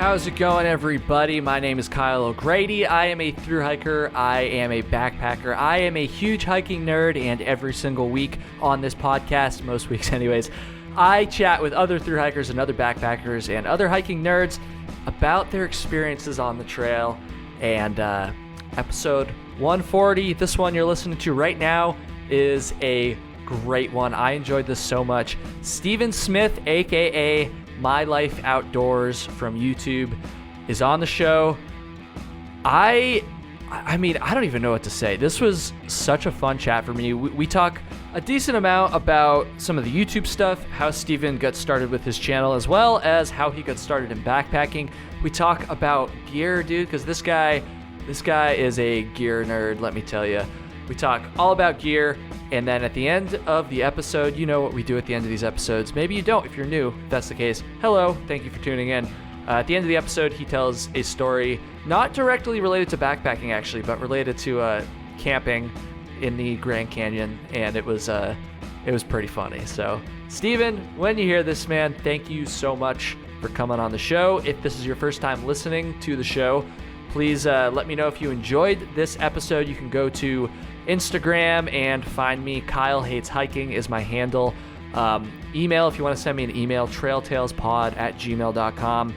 How's it going, everybody? My name is Kyle O'Grady. I am a thru hiker. I am a backpacker. I am a huge hiking nerd, and every single week on this podcast, most weeks anyways, I chat with other thru hikers and other backpackers and other hiking nerds about their experiences on the trail. And episode 140, this one you're listening to right now, is a great one. I enjoyed this so much. Steven Smith, aka MyLifeOutdoors from YouTube, is on the show. I mean, I don't even know what to say. This was such a fun chat for me. We talk a decent amount about some of the YouTube stuff, how Steven got started with his channel, as well as how he got started in backpacking. We talk about gear, dude, because this guy is a gear nerd, let me tell you. We talk all about gear, and then at the end of the episode, you know what we do at the end of these episodes. Maybe you don't if you're new. If that's the case, hello, thank you for tuning in. At the end of the episode, he tells a story not directly related to backpacking, actually, but related to camping in the Grand Canyon, and it was pretty funny. So, Steven, when you hear this, man, thank you so much for coming on the show. If this is your first time listening to the show, please let me know if you enjoyed this episode. You can go to Instagram and find me. Kyle Hates Hiking is my handle. Email, if you want to send me an email, trailtalespod@gmail.com.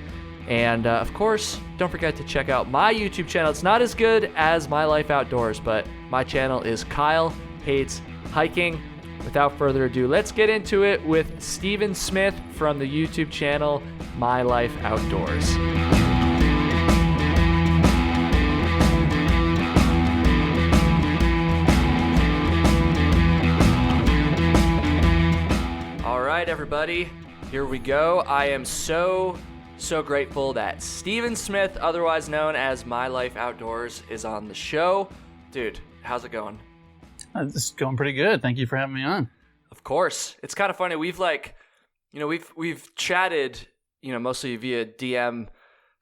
And of course, don't forget to check out my YouTube channel. It's not as good as My Life Outdoors, but my channel is Kyle Hates Hiking. Without further ado, let's get into it with Steven Smith from the YouTube channel My Life Outdoors. All right, everybody, here we go. I am so grateful that Steven Smith, otherwise known as My Life Outdoors, is on the show. Dude, how's it going? It's going pretty good. Thank you for having me on. Of course. It's kind of funny. We've chatted, mostly via DM a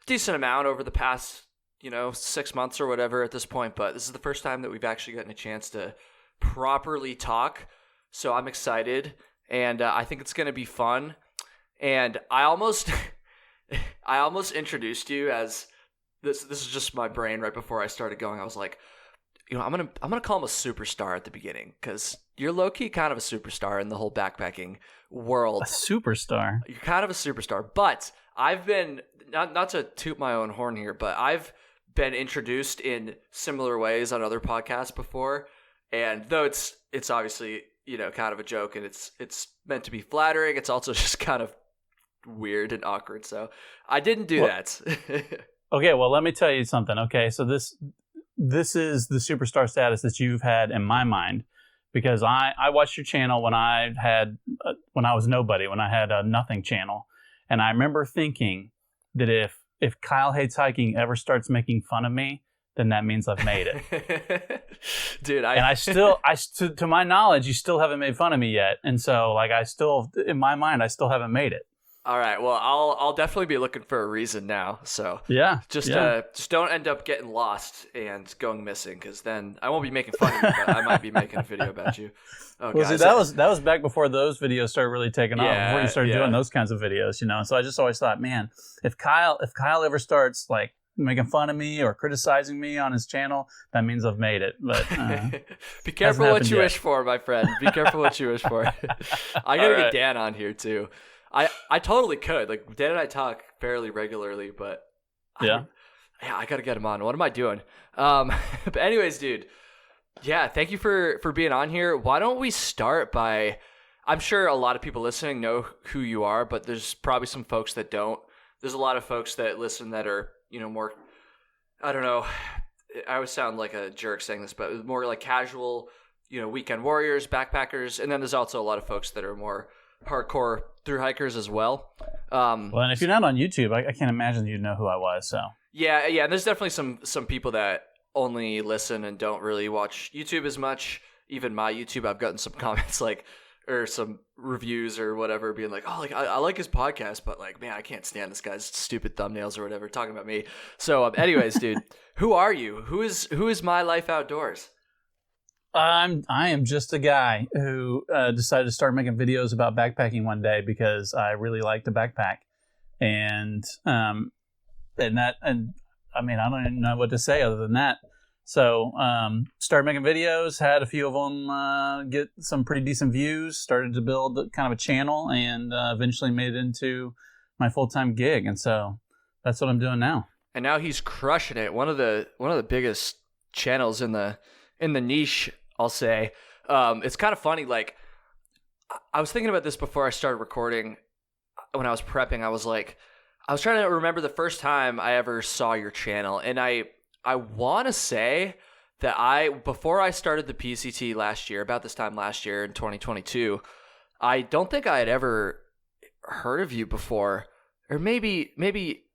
decent amount over the past, 6 months or whatever at this point, but this is the first time that we've actually gotten a chance to properly talk. So I'm excited, and I think it's going to be fun. And I almost introduced you as this is just my brain right before I started going. I was like, I'm gonna call him a superstar at the beginning, because you're low-key kind of a superstar in the whole backpacking world. A superstar? You're kind of a superstar, but I've been, not to toot my own horn here, but I've been introduced in similar ways on other podcasts before, and though it's obviously, kind of a joke, and it's meant to be flattering, it's also just kind of weird and awkward, so I didn't do that. Okay, well, let me tell you something. Okay, so this is the superstar status that you've had in my mind, because I watched your channel when I was nobody, when I had a nothing channel, and I remember thinking that if Kyle Hates Hiking ever starts making fun of me, then that means I've made it. Dude, to my knowledge, you still haven't made fun of me yet, and so in my mind, I still haven't made it. All right. Well, I'll definitely be looking for a reason now. So yeah, just don't end up getting lost and going missing, because then I won't be making fun of you, but I might be making a video about you. Oh, well, see, that was back before those videos started really taking off. Before you started doing those kinds of videos, So I just always thought, man, if Kyle ever starts like making fun of me or criticizing me on his channel, that means I've made it. But be careful what you wish for, my friend. Be careful what you wish for. I gotta get Dan on here too. I totally could. Like, Dan and I talk fairly regularly, but I gotta get him on. What am I doing? But anyways, dude, thank you for being on here. Why don't we start by, I'm sure a lot of people listening know who you are, but there's probably some folks that don't. There's a lot of folks that listen that are, more, I don't know, I always sound like a jerk saying this, but more like casual, weekend warriors, backpackers, and then there's also a lot of folks that are more hardcore thru hikers as well. Well, and if you're not on YouTube, I can't imagine you'd know who I was. So yeah, and there's definitely some people that only listen and don't really watch YouTube as much. Even my YouTube, I've gotten some comments or some reviews or whatever, being like, oh, I like his podcast, but man, I can't stand this guy's stupid thumbnails or whatever talking about me. So, anyways, dude, who are you? Who is My Life Outdoors? I am just a guy who decided to start making videos about backpacking one day because I really like to backpack. And And I mean, I don't even know what to say other than that. So started making videos, had a few of them get some pretty decent views, started to build kind of a channel, and eventually made it into my full-time gig. And so that's what I'm doing now. And now he's crushing it. One of the biggest channels in the niche, I'll say. It's kind of funny. Like, I was thinking about this before I started recording. When I was prepping, I was trying to remember the first time I ever saw your channel, and I want to say that before I started the PCT last year, about this time last year in 2022, I don't think I had ever heard of you before, or maybe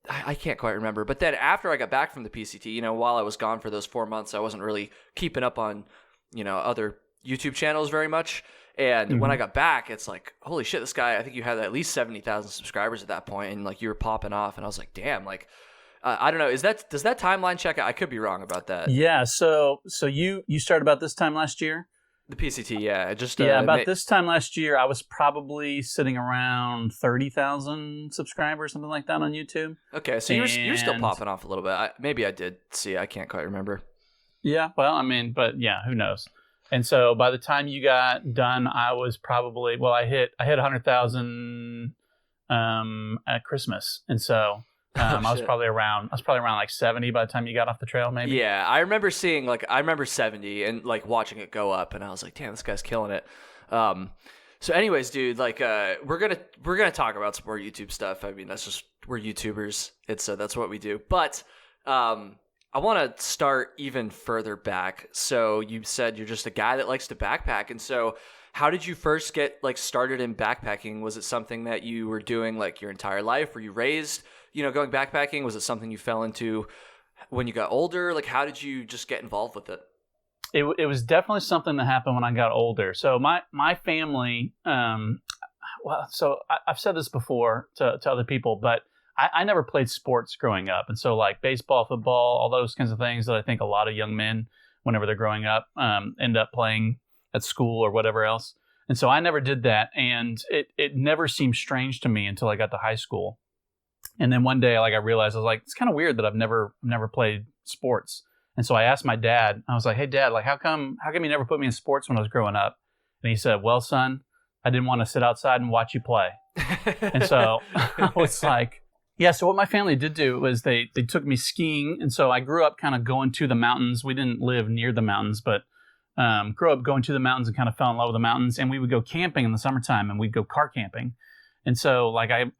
I can't quite remember. But then after I got back from the PCT, while I was gone for those 4 months, I wasn't really keeping up on, other YouTube channels very much. And when I got back, it's like, holy shit, this guy, I think you had at least 70,000 subscribers at that point, and like you were popping off, and I was like, damn, like, I don't know. Does that timeline check? I could be wrong about that. Yeah. So you started about this time last year? The PCT, yeah. About this time last year, I was probably sitting around 30,000 subscribers, something like that on YouTube. Okay, so you're still popping off a little bit. Maybe I did see. I can't quite remember. Yeah. Well, I mean, but yeah, who knows? And so by the time you got done, I was probably I hit 100,000 at Christmas, and so. I was probably around like 70 by the time you got off the trail, maybe. Yeah, I remember seeing 70 and like watching it go up, and I was like, damn, this guy's killing it. So anyways, dude, like we're gonna talk about some more YouTube stuff. I mean, we're YouTubers. That's what we do. But I want to start even further back. So you said you're just a guy that likes to backpack, and so how did you first get started in backpacking? Was it something that you were doing your entire life? Were you raised going backpacking? Was it something you fell into when you got older? Like, how did you just get involved with it? It was definitely something that happened when I got older. So my family, so I've said this before to other people, but I never played sports growing up. And so like baseball, football, all those kinds of things that I think a lot of young men, whenever they're growing up, end up playing at school or whatever else. And so I never did that. And it never seemed strange to me until I got to high school. And then one day, I realized, I was like, it's kind of weird that I've never played sports. And so I asked my dad, I was like, hey, Dad, how come you never put me in sports when I was growing up? And he said, well, son, I didn't want to sit outside and watch you play. And so I was like, yeah, so what my family did do was they took me skiing. And so I grew up kind of going to the mountains. We didn't live near the mountains, but grew up going to the mountains and kind of fell in love with the mountains. And we would go camping in the summertime, and we'd go car camping. And so I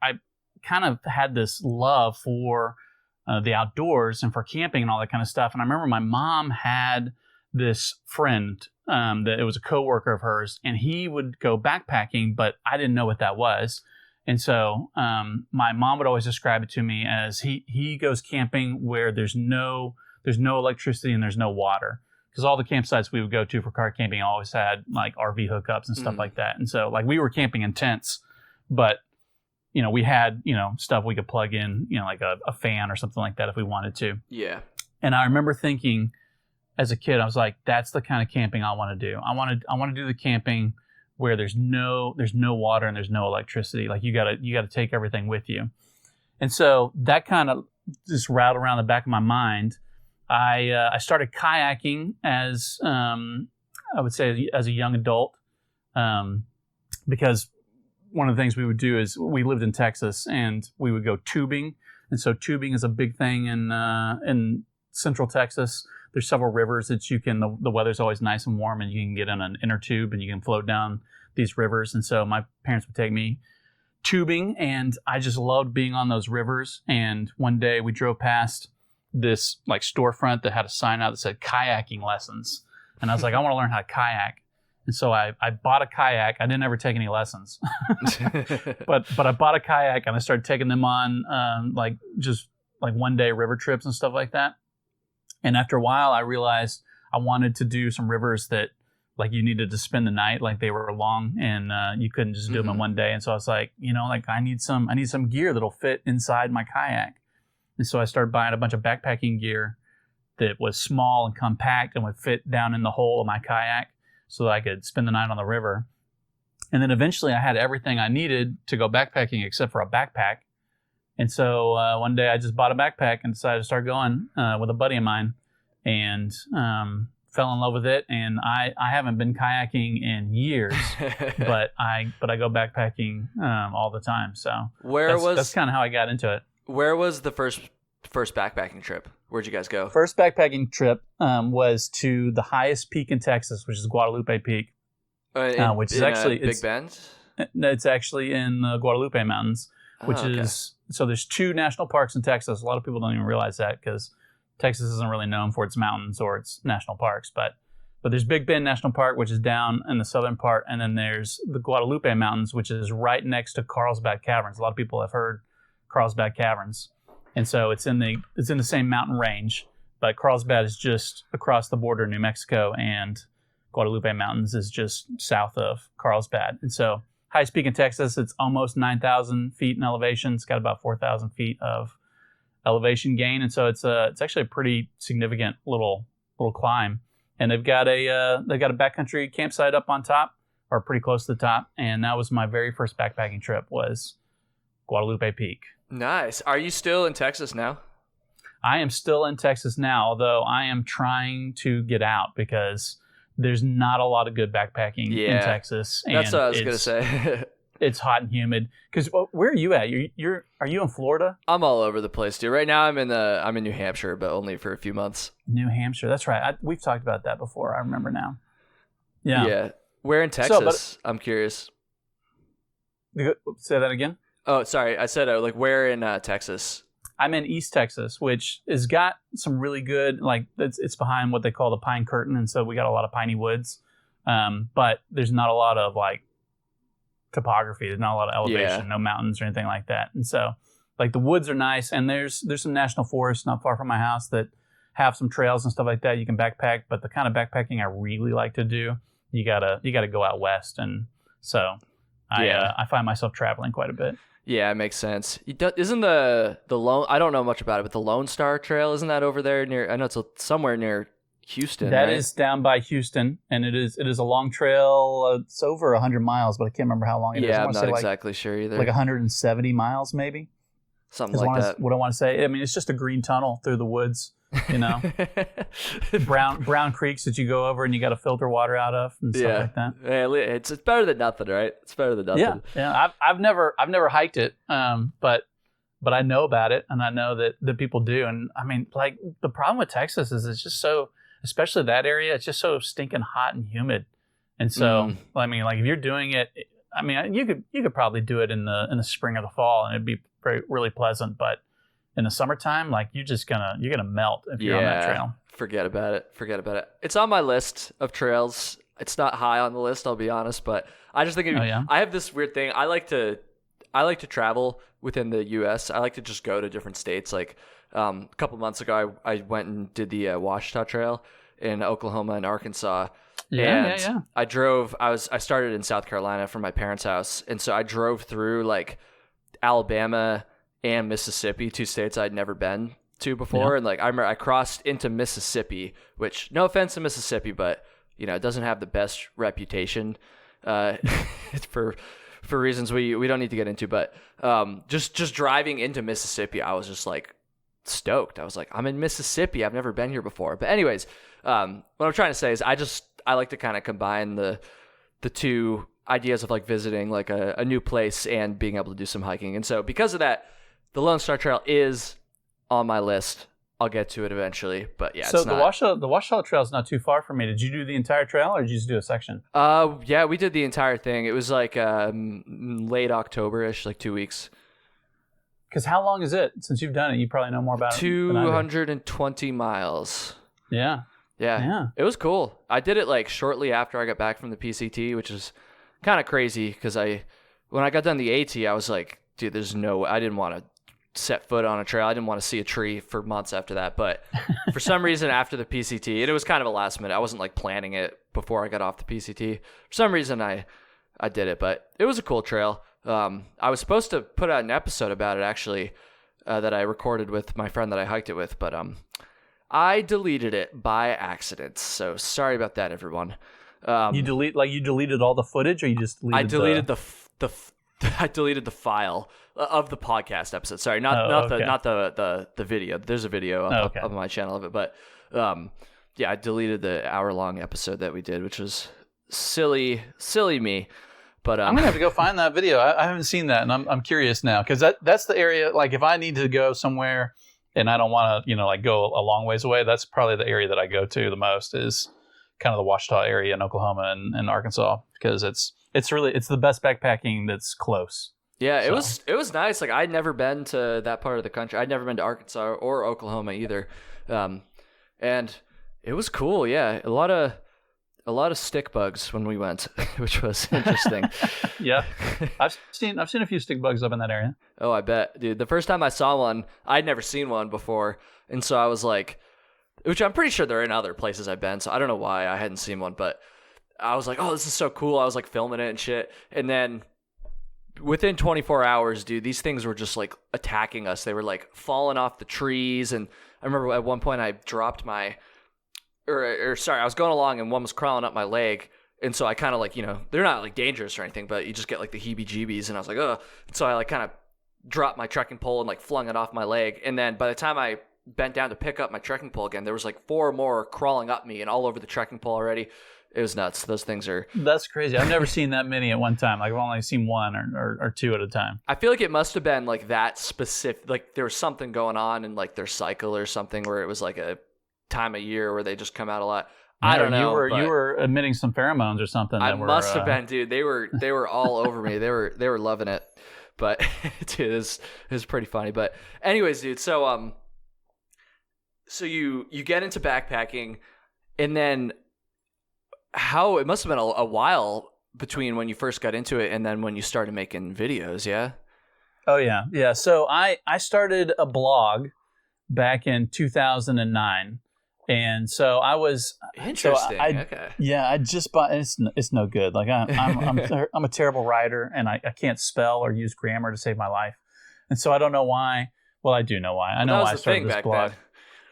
kind of had this love for the outdoors and for camping and all that kind of stuff. And I remember my mom had this friend that it was a coworker of hers, and he would go backpacking, but I didn't know what that was. And so my mom would always describe it to me as he goes camping where there's no electricity and there's no water, because all the campsites we would go to for car camping always had RV hookups and stuff like that. And so we were camping in tents, but we had, stuff we could plug in, like a fan or something like that if we wanted to. Yeah. And I remember thinking as a kid, I was like, that's the kind of camping I want to do. I want to do the camping where there's no water and there's no electricity. Like you got to take everything with you. And so that kind of just rattled around the back of my mind. I started kayaking as, I would say as a young adult, because one of the things we would do is we lived in Texas and we would go tubing. And so tubing is a big thing in central Texas. There's several rivers that the weather's always nice and warm, and you can get in an inner tube and you can float down these rivers. And so my parents would take me tubing, and I just loved being on those rivers. And one day we drove past this storefront that had a sign out that said kayaking lessons. And I was like, I want to learn how to kayak. And so I bought a kayak. I didn't ever take any lessons, but I bought a kayak and I started taking them on just one day river trips and stuff like that. And after a while, I realized I wanted to do some rivers that you needed to spend the night, they were long, and you couldn't just do them in one day. And so I was like, I need some gear that'll fit inside my kayak. And so I started buying a bunch of backpacking gear that was small and compact and would fit down in the hole of my kayak, so that I could spend the night on the river. And then eventually I had everything I needed to go backpacking except for a backpack. And so one day I just bought a backpack and decided to start going with a buddy of mine, and fell in love with it. And I haven't been kayaking in years, but I go backpacking all the time. So that's kind of how I got into it. Where was the first backpacking trip? Where'd you guys go? First backpacking trip was to the highest peak in Texas, which is Guadalupe Peak, which is actually Big Bend. It's actually in the Guadalupe Mountains, which is so. There's 2 national parks in Texas. A lot of people don't even realize that because Texas isn't really known for its mountains or its national parks. But there's Big Bend National Park, which is down in the southern part, and then there's the Guadalupe Mountains, which is right next to Carlsbad Caverns. A lot of people have heard Carlsbad Caverns. And so it's in the same mountain range, but Carlsbad is just across the border of New Mexico, and Guadalupe Mountains is just south of Carlsbad. And so highest peak in Texas, it's almost 9,000 feet in elevation. It's got about 4,000 feet of elevation gain, and so it's actually a pretty significant little climb. And they've got a backcountry campsite up on top, or pretty close to the top. And that was my very first backpacking trip, was Guadalupe Peak. Nice. Are you still in Texas now? I am still in Texas now, although I am trying to get out because there's not a lot of good backpacking in Texas. That's what I was going to say. It's hot and humid. Because where are you at? Are you in Florida? I'm all over the place, dude. Right now I'm in New Hampshire, but only for a few months. New Hampshire. That's right. We've talked about that before. I remember now. Yeah. Yeah. Where in Texas? I'm curious. Say that again. Oh, sorry. I said where in Texas? I'm in East Texas, which has got some really good, it's behind what they call the pine curtain, and so we got a lot of piney woods. But there's not a lot of topography. There's not a lot of elevation, no mountains or anything like that. And so the woods are nice, and there's some national forests not far from my house that have some trails and stuff like that you can backpack. But the kind of backpacking I really like to do, you gotta go out west, and so I find myself traveling quite a bit. Yeah, it makes sense. Isn't the Lone? I don't know much about it, but the Lone Star Trail, isn't that over there near? I know it's somewhere near Houston. That is down by Houston, and it is a long trail. It's over 100 miles, but I can't remember how long it is. Yeah, I'm not exactly sure either. 170 miles, maybe. Something like that. What I want to say. I mean, it's just a green tunnel through the woods. brown creeks that you go over and you got to filter water out of and stuff like that. Yeah, it's better than nothing, right? It's better than nothing. Yeah. I've never hiked it, but I know about it, and I know that people do. And I mean, the problem with Texas is it's just so, especially that area, it's just so stinking hot and humid. And so, I mean, if you're doing it, I mean, you could probably do it in the spring or the fall, and it'd be really pleasant, but in the summertime, you're gonna melt if you're on that trail. Forget about it. It's on my list of trails. It's not high on the list, I'll be honest, but I just think I have this weird thing. I like to travel within the U.S. I like to just go to different states. A couple months ago, I went and did the Ouachita Trail in Oklahoma and Arkansas. Yeah. I started in South Carolina from my parents' house, and so I drove through Alabama and Mississippi, 2 states I'd never been to before. Yeah. And I remember I crossed into Mississippi, which, no offense to Mississippi, but it doesn't have the best reputation for reasons we don't need to get into. But just driving into Mississippi, I was just stoked. I was I'm in Mississippi. I've never been here before. But anyways, what I'm trying to say is I like to kind of combine the two ideas of visiting a new place and being able to do some hiking. And so because of that, the Lone Star Trail is on my list. I'll get to it eventually, but yeah. So the Ouachita Trail is not too far from me. Did you do the entire trail, or did you just do a section? Yeah, we did the entire thing. It was late October-ish, 2 weeks. Because how long is it? Since you've done it, you probably know more about it. 220 miles. Yeah. It was cool. I did it shortly after I got back from the PCT, which is kind of crazy because when I got done the AT, I was dude, there's no, I didn't want to set foot on a trail. I didn't want to see a tree for months after that. But for some reason after the PCT, and it was kind of a last minute, I wasn't planning it before I got off the PCT. For some reason I did it, but it was a cool trail. I was supposed to put out an episode about it actually, that I recorded with my friend that I hiked it with, but I deleted it by accident. So sorry about that, everyone. You deleted all the footage, or you just deleted I deleted the file. of the podcast episode. Sorry, not the video. There's a video up on my channel of it, but yeah, I deleted the hour-long episode that we did, which was silly me. But I'm gonna have to go find that video. I haven't seen that, and I'm curious now because that's the area. Like, if I need to go somewhere and I don't want to, like go a long ways away, that's probably the area that I go to the most. Is kind of the Ouachita area in Oklahoma and Arkansas, because it's the best backpacking that's close. Yeah, it was nice. Like, I'd never been to that part of the country. I'd never been to Arkansas or Oklahoma either, and it was cool. Yeah, a lot of stick bugs when we went, which was interesting. Yeah, I've seen a few stick bugs up in that area. Oh, I bet, dude. The first time I saw one, I'd never seen one before, and so I was like, which I'm pretty sure they're in other places I've been, so I don't know why I hadn't seen one, but I was like, oh, this is so cool. I was like filming it and shit, and then within 24 hours, dude, these things were just like attacking us. They were like falling off the trees, and I remember at one point I dropped my. I was going along and one was crawling up my leg. And so I kind of like, they're not like dangerous or anything, but you just get like the heebie-jeebies. And I was like, oh. So I like kind of dropped my trekking pole and like flung it off my leg. And then by the time I bent down to pick up my trekking pole again, there was like 4 more crawling up me and all over the trekking pole already. It was nuts. Those things are... That's crazy. I've never seen that many at one time. Like, I've only seen 1 or 2 at a time. I feel like it must have been like that specific, like there was something going on in like their cycle or something where it was like a time of year where they just come out a lot. I don't know. You were emitting some pheromones or something. I must have been, dude. They were all over me. They were loving it. But dude, it was pretty funny. But anyways, dude. So you get into backpacking, and then how it must have been a while between when you first got into it and then when you started making videos. Yeah. Oh yeah. So I started a blog back in 2009. And so I was interesting. Okay. Yeah, I just bought. It's no good. Like I'm a terrible writer, and I can't spell or use grammar to save my life. And so I don't know why. Well, I do know why. I know why I started this blog. Then.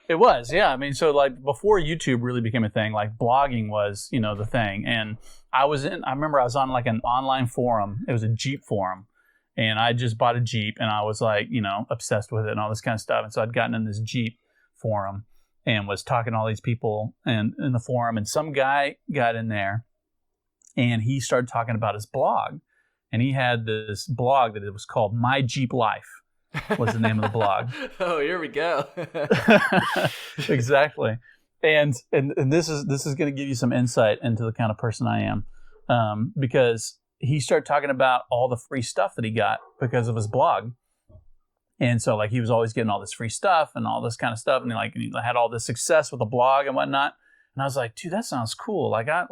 It was, yeah. I mean, so like before YouTube really became a thing, like blogging was, the thing. And I remember I was on like an online forum. It was a Jeep forum, and I just bought a Jeep, and I was like, obsessed with it and all this kind of stuff. And so I'd gotten in this Jeep forum and was talking to all these people and in the forum, and some guy got in there and he started talking about his blog, and he had this blog that it was called My Jeep Life was the name of the blog. Oh, here we go. Exactly. And this is going to give you some insight into the kind of person I am, because he started talking about all the free stuff that he got because of his blog. And so, like, he was always getting all this free stuff and all this kind of stuff, and he had all this success with the blog and whatnot. And I was like, dude, that sounds cool. Like, I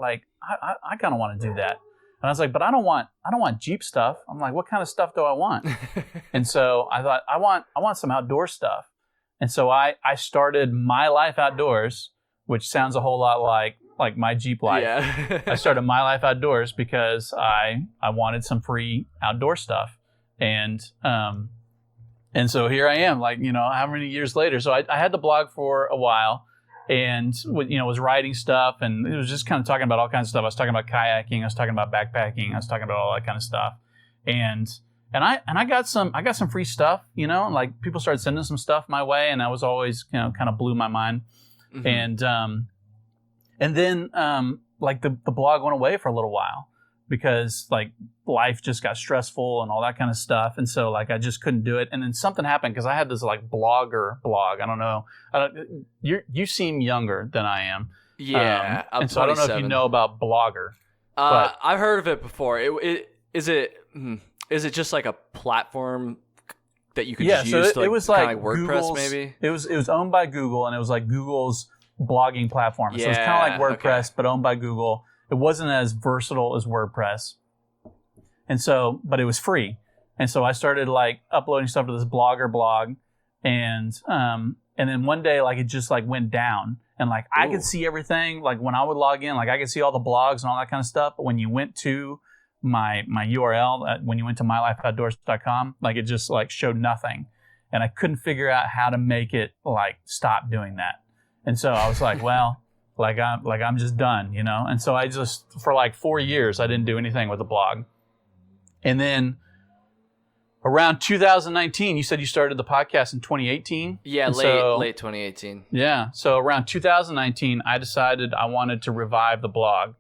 kind of want to do that. And I was like, but I don't want Jeep stuff. I'm like, what kind of stuff do I want? And so I thought, I want some outdoor stuff. And so I started My Life Outdoors, which sounds a whole lot like My Jeep Life. Yeah. I started My Life Outdoors because I wanted some free outdoor stuff. And so here I am, like, how many years later? So I had the blog for a while, and was writing stuff, and it was just kind of talking about all kinds of stuff. I was talking about kayaking, I was talking about backpacking, I was talking about all that kind of stuff. And I got some free stuff, like people started sending some stuff my way, and I was always, kind of blew my mind. Mm-hmm. And then like the blog went away for a little while, because like life just got stressful and all that kind of stuff. And so like I just couldn't do it. And then something happened, because I had this like blogger blog. I don't know. You seem younger than I am. Yeah. And so 27. I don't know if you know about Blogger. I've heard of it before. Is it just like a platform that you could just use to, it was like WordPress Google's, maybe? It was owned by Google, and it was like Google's blogging platform. Yeah, so it's kind of like WordPress, but owned by Google. It wasn't as versatile as WordPress. And so, but it was free. And so I started like uploading stuff to this Blogger blog. And then one day, like, it just like went down, and like I could see everything. Like when I would log in, like I could see all the blogs and all that kind of stuff. But when you went to my URL, when you went to MyLifeOutdoors.com, like it just like showed nothing. And I couldn't figure out how to make it like stop doing that. And so I was like, well, I'm just done, And so I just, for like 4 years, I didn't do anything with the blog. And then around 2019, you said you started the podcast in 2018? Yeah, late 2018. Yeah. So around 2019, I decided I wanted to revive the blog.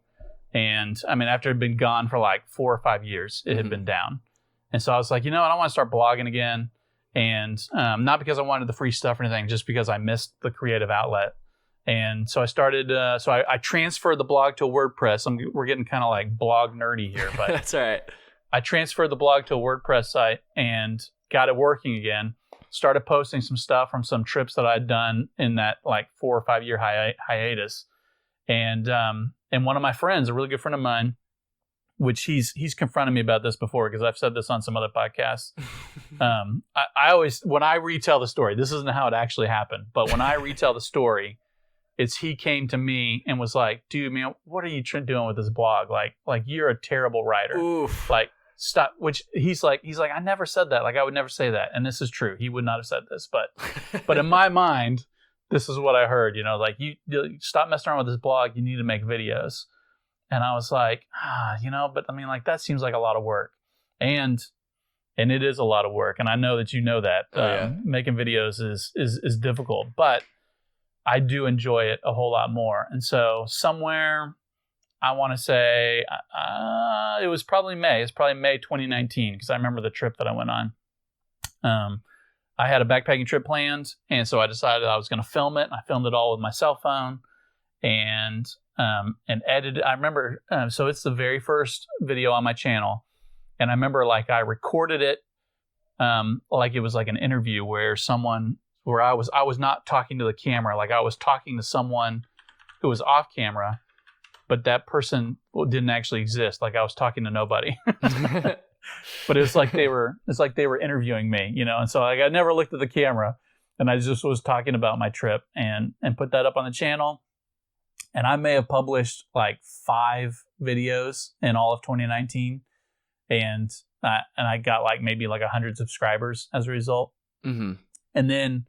And I mean, after it had been gone for like 4 or 5 years, it had been down. And so I was like, I want to start blogging again. And not because I wanted the free stuff or anything, just because I missed the creative outlet. And so I started, I transferred the blog to WordPress. We're getting kind of like blog nerdy here, but that's all right. I transferred the blog to a WordPress site and got it working again. Started posting some stuff from some trips that I'd done in that like 4 or 5 year hiatus. And one of my friends, a really good friend of mine, which he's confronted me about this before because I've said this on some other podcasts. I always, when I retell the story, this isn't how it actually happened, but when I retell the story, it's he came to me and was like, dude, man, what are you doing with this blog? Like you're a terrible writer. Oof. Like, stop. Which he's like, I never said that. Like, I would never say that. And this is true. He would not have said this, but in my mind, this is what I heard, like you stop messing around with this blog. You need to make videos. And I was like, but I mean, like that seems like a lot of work, and it is a lot of work. And I know that you know that making videos is difficult, but I do enjoy it a whole lot more. And so somewhere, I want to say it was probably May. It's probably May 2019 because I remember the trip that I went on. I had a backpacking trip planned, and so I decided I was going to film it. I filmed it all with my cell phone and edited. I remember, so it's the very first video on my channel, and I remember like I recorded it like it was like an interview where I was not talking to the camera, like I was talking to someone who was off camera, but that person didn't actually exist. Like I was talking to nobody. But it's like they were interviewing me, and so like I never looked at the camera, and I just was talking about my trip and put that up on the channel. And I may have published like 5 videos in all of 2019, and I got like maybe like 100 subscribers as a result. Mm-hmm. And then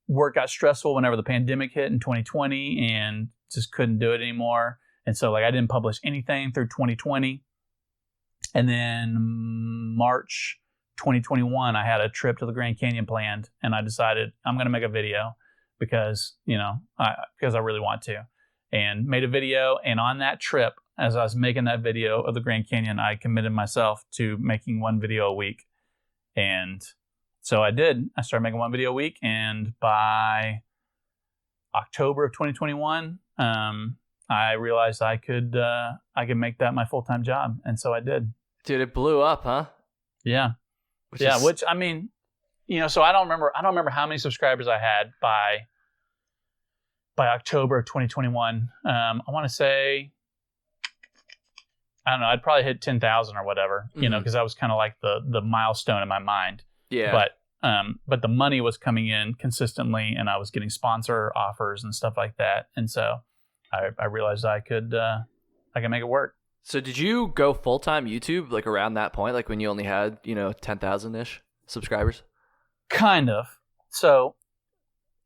work got stressful whenever the pandemic hit in 2020, and just couldn't do it anymore. And so like I didn't publish anything through 2020. And then March 2021, I had a trip to the Grand Canyon planned, and I decided I'm going to make a video because I really want to, and made a video. And on that trip, as I was making that video of the Grand Canyon, I committed myself to making 1 video a week. And so I did. I started making 1 video a week, and by October of 2021, I realized I could make that my full-time job, and so I did. Dude, it blew up, huh? Yeah. Which I mean, so I don't remember how many subscribers I had by October of 2021. I want to say, I don't know, I'd probably hit 10,000 or whatever, because that was kind of like the milestone in my mind. Yeah. But the money was coming in consistently, and I was getting sponsor offers and stuff like that. And so I realized I could make it work. So did you go full-time YouTube like around that point, like when you only had, 10,000-ish subscribers? Kind of. So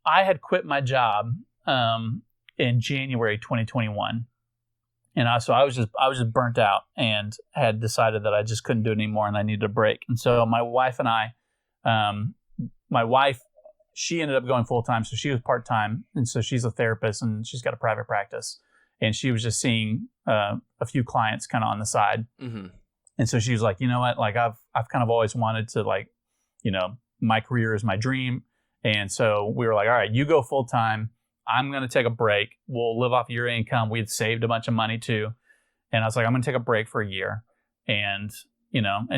I had quit my job in January 2021. And so I was just burnt out and had decided that I just couldn't do it anymore and I needed a break. And so my wife and I, she ended up going full-time, so she was part-time. And so she's a therapist and she's got a private practice. And she was just seeing a few clients kind of on the side. Mm-hmm. And so she was like, you know what, like I've kind of always wanted to, like, my career is my dream. And so we were like, all right, you go full-time. I'm going to take a break. We'll live off your income. We'd saved a bunch of money too. And I was like, I'm going to take a break for a year and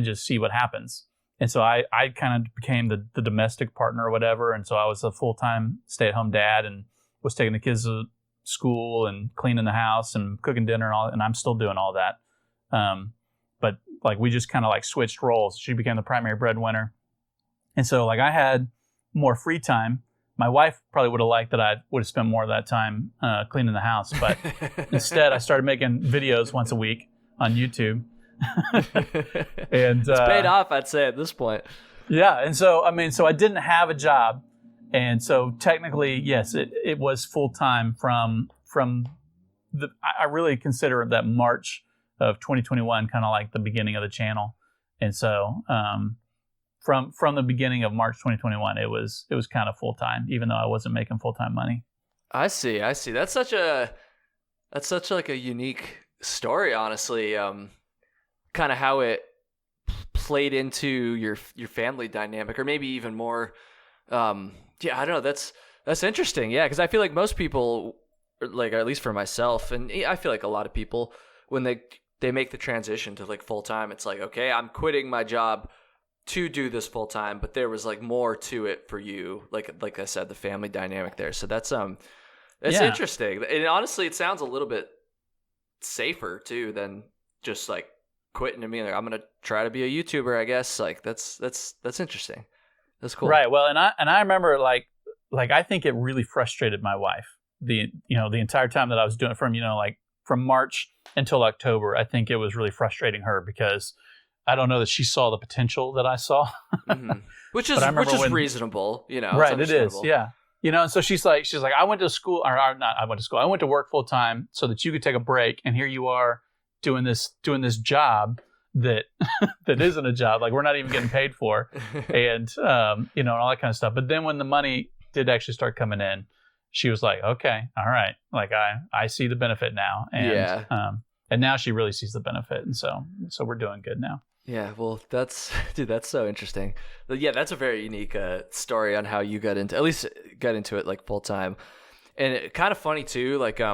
just see what happens. And so I kind of became the domestic partner or whatever. And so I was a full-time stay-at-home dad and was taking the kids to school and cleaning the house and cooking dinner and all, and I'm still doing all that. But like we just kind of like switched roles. She became the primary breadwinner. And so like I had more free time. My wife probably would have liked that I would have spent more of that time cleaning the house, but instead I started making videos once a week on YouTube. And it's paid off, I'd say, at this point. Yeah, and so I didn't have a job, and so technically, yes, it was full time from I really consider that March of 2021 kind of like the beginning of the channel, And so from the beginning of March 2021, it was kind of full time, even though I wasn't making full time money. I see. That's such like a unique story, honestly. Kind of how it played into your family dynamic, or maybe even more. I don't know. That's interesting. Yeah, because I feel like most people, like, or at least for myself, and I feel like a lot of people, when they make the transition to like full time, it's like, okay, I'm quitting my job to do this full time, but there was like more to it for you, like I said, the family dynamic there. So that's interesting, and honestly, it sounds a little bit safer too than just like quitting and being like, I'm gonna try to be a YouTuber, I guess. Like that's interesting. That's cool. Right. Well, and I remember like I think it really frustrated my wife the entire time that I was doing it, from March until October. I think it was really frustrating her because I don't know that she saw the potential that I saw. Mm-hmm. Which is reasonable, Right, it is. Yeah. And so she's like, I went to school, or not, I went to school. I went to work full time so that you could take a break, and here you are doing this job that isn't a job, like we're not even getting paid for, and and all that kind of stuff. But then when the money did actually start coming in, she was like, okay, all right, like I see the benefit now, and and now she really sees the benefit, and so we're doing good now. Yeah, well, that's so interesting. But yeah, that's a very unique story on how you got into it like full time, and it, kind of funny too. Like, I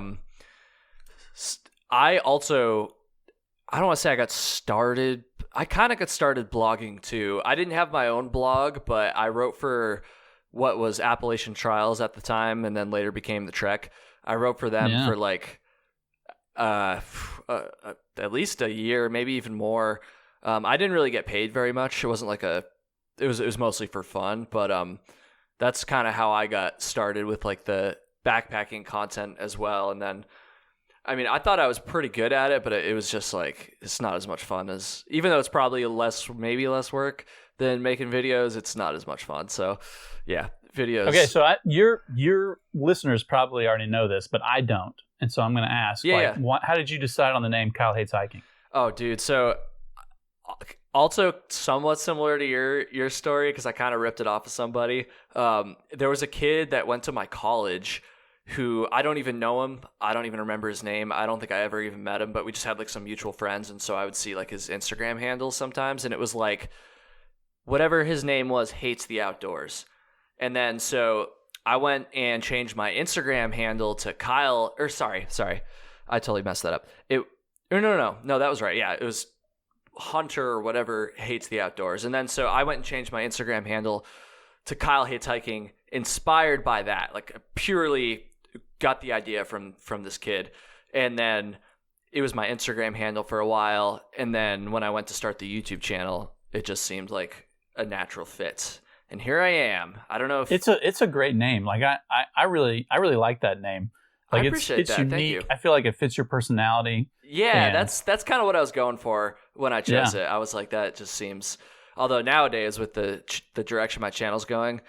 don't want to say I got started. I kind of got started blogging too. I didn't have my own blog, but I wrote for what was Appalachian Trials at the time, and then later became the Trek. I wrote for them for like at least a year, maybe even more. I didn't really get paid very much. It wasn't like it was mostly for fun, but that's kind of how I got started with like the backpacking content as well. And then, I mean, I thought I was pretty good at it, but it was just like, it's not as much fun as, even though it's probably maybe less work than making videos, it's not as much fun. So yeah, videos. Okay. So your listeners probably already know this, but I don't. And so I'm going to ask, how did you decide on the name Kyle Hates Hiking? Oh, dude. So also somewhat similar to your story, because I kind of ripped it off of somebody. There was a kid that went to my college who, I don't even know him. I don't even remember his name. I don't think I ever even met him, but we just had like some mutual friends. And so I would see like his Instagram handle sometimes, and it was like, whatever his name was, Hates the Outdoors. And then so I went and changed my Instagram handle to Kyle, or sorry, I totally messed that up. No, that was right. Yeah, it was Hunter or whatever Hates the Outdoors. And then so I went and changed my Instagram handle to Kyle Hates Hiking, inspired by that. Like, purely got the idea from this kid. And then it was my Instagram handle for a while. And then when I went to start the YouTube channel, it just seemed like a natural fit. And here I am. I don't know if it's a great name. Like I really like that name. Like, I appreciate it's that. unique. Thank you. I feel like it fits your personality. Yeah, that's kind of what I was going for when I chose it. I was like, that just seems. Although nowadays with the direction my channel's going,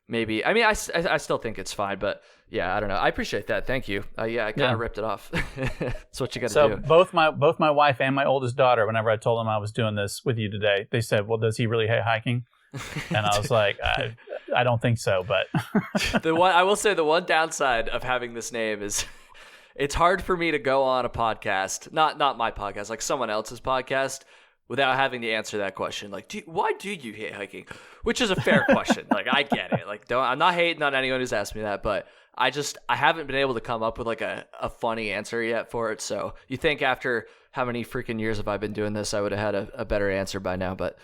maybe. I mean, I still think it's fine, but yeah, I don't know. I appreciate that. Thank you. I kind of ripped it off. That's what you got to do. So both my wife and my oldest daughter, whenever I told them I was doing this with you today, they said, "Well, does he really hate hiking?" And I was like, I don't think so, but I will say the one downside of having this name is it's hard for me to go on a podcast, not my podcast, like someone else's podcast, without having to answer that question. Like, why do you hate hiking? Which is a fair question. Like, I get it. Like, I'm not hating on anyone who's asked me that, but I haven't been able to come up with like a funny answer yet for it. So you think after how many freaking years have I been doing this, I would have had a better answer by now, but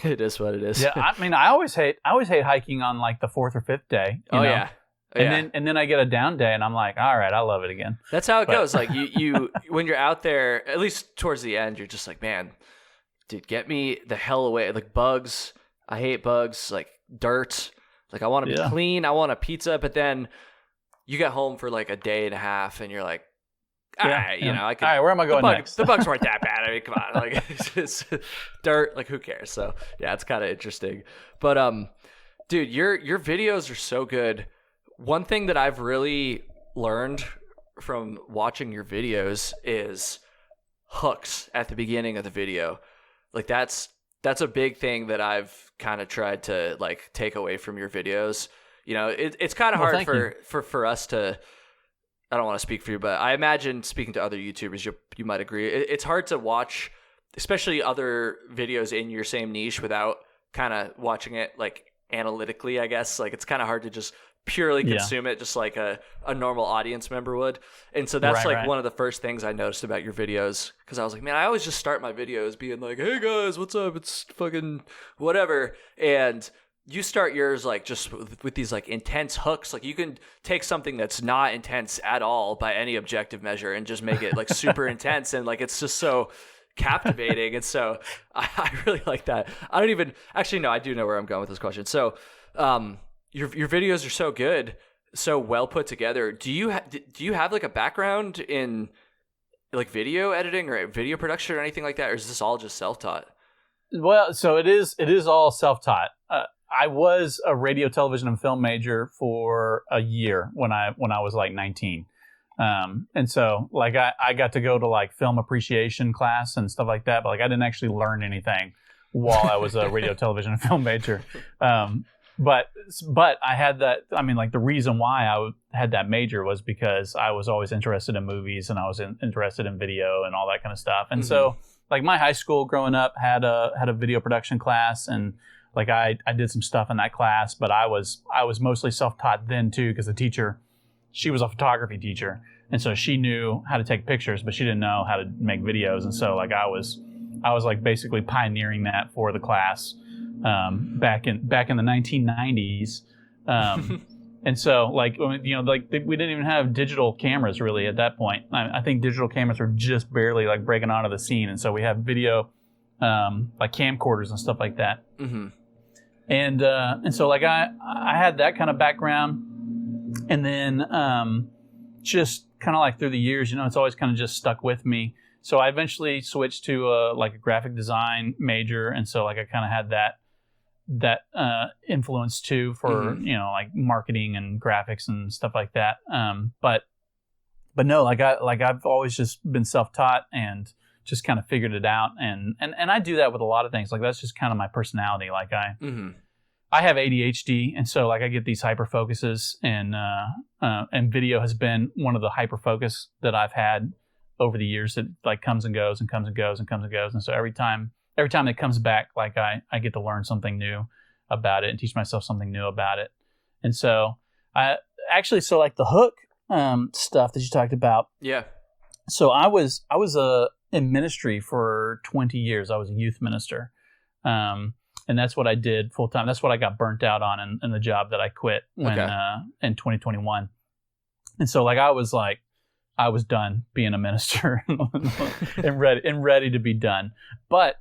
it is what it is. Yeah, I mean, I always hate hiking on like the 4th or 5th day. You know? Yeah. And then I get a down day and I'm like, all right, I love it again. That's how it goes. Like you when you're out there, at least towards the end, you're just like, man, dude, get me the hell away. Like, bugs, I hate bugs. Like, dirt, like, I want to be clean. I want a pizza. But then you get home for like a day and a half and you're like, all right, I could. All right, where am I going next? The bugs weren't that bad. I mean, come on, like, it's dirt. Like, who cares? So yeah, it's kind of interesting. But dude, your videos are so good. One thing that I've really learned from watching your videos is hooks at the beginning of the video. Like, that's that's a big thing that I've kind of tried to like take away from your videos. You know, it's kind of hard for us to, I don't want to speak for you, but I imagine speaking to other YouTubers, you might agree. It's hard to watch, especially other videos in your same niche without kind of watching it like analytically, I guess. Like it's kind of hard to just purely consume it just like a normal audience member would. And so that's one of the first things I noticed about your videos, because I was like, man, I always just start my videos being like, hey guys, what's up? It's fucking whatever. And you start yours like just with these like intense hooks. Like you can take something that's not intense at all by any objective measure and just make it like super intense, and like it's just so captivating. And so I really like that. I don't even actually know. I do know where I'm going with this question. So your videos are so good, so well put together. Do you have like a background in like video editing or video production or anything like that, or is this all just self-taught? Well, so it is all self-taught. I was a radio, television, and film major for a year when I was like 19. And so like I got to go to like film appreciation class and stuff like that, but like I didn't actually learn anything while I was a radio, television, and film major. But I had that, I mean, like the reason why I had that major was because I was always interested in movies, and I was interested in video and all that kind of stuff. And so like my high school growing up had a video production class, and like I did some stuff in that class, but I was mostly self-taught then too, because the teacher, she was a photography teacher, and so she knew how to take pictures, but she didn't know how to make videos. And so like I was like basically pioneering that for the class back in the 1990s. And so like, you know, like we didn't even have digital cameras really at that point. I think digital cameras were just barely like breaking onto the scene, and so we have video like camcorders and stuff like that. And so like I had that kind of background, and then just kind of like through the years, you know, it's always kind of just stuck with me. So I eventually switched to like a graphic design major, and so like I kind of had that influence too for you know, like marketing and graphics and stuff like that. But no, like I've always just been self-taught and just kind of figured it out, and I do that with a lot of things. Like that's just kind of my personality. Like I have ADHD, and so like I get these hyper focuses, and video has been one of the hyper focus that I've had over the years. It like comes and goes and comes and goes and comes and goes, and so every time it comes back, like I get to learn something new about it and teach myself something new about it. And so I actually, so like the hook stuff that you talked about. Yeah. So I was in ministry for 20 years. I was a youth minister. And that's what I did full time. That's what I got burnt out on in the job that I quit when in 2021. And so like I was done being a minister and ready to be done. But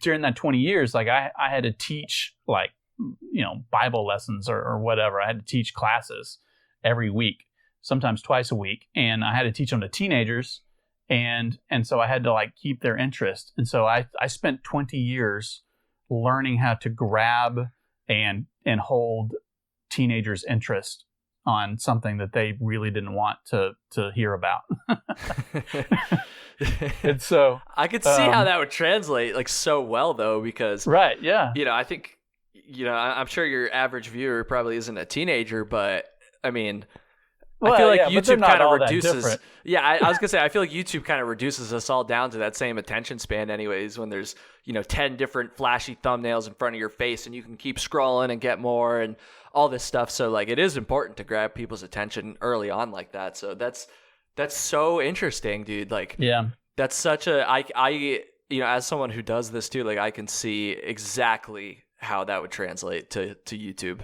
during that 20 years, like I had to teach like, you know, Bible lessons or whatever. I had to teach classes every week, sometimes twice a week. And I had to teach them to teenagers. And so I had to like keep their interest. And so I spent 20 years learning how to grab and hold teenagers' interest on something that they really didn't want to hear about. And so I could see how that would translate like so well though, because you know, I think, you know, I'm sure your average viewer probably isn't a teenager, but I mean, I feel like YouTube kind of reduces. Yeah, I was gonna say I feel like YouTube kind of reduces us all down to that same attention span, anyways. When there's, you know, 10 different flashy thumbnails in front of your face, and you can keep scrolling and get more and all this stuff. So like, it is important to grab people's attention early on like that. So that's so interesting, dude. Like, yeah, that's such a I you know, as someone who does this too, like I can see exactly how that would translate to YouTube.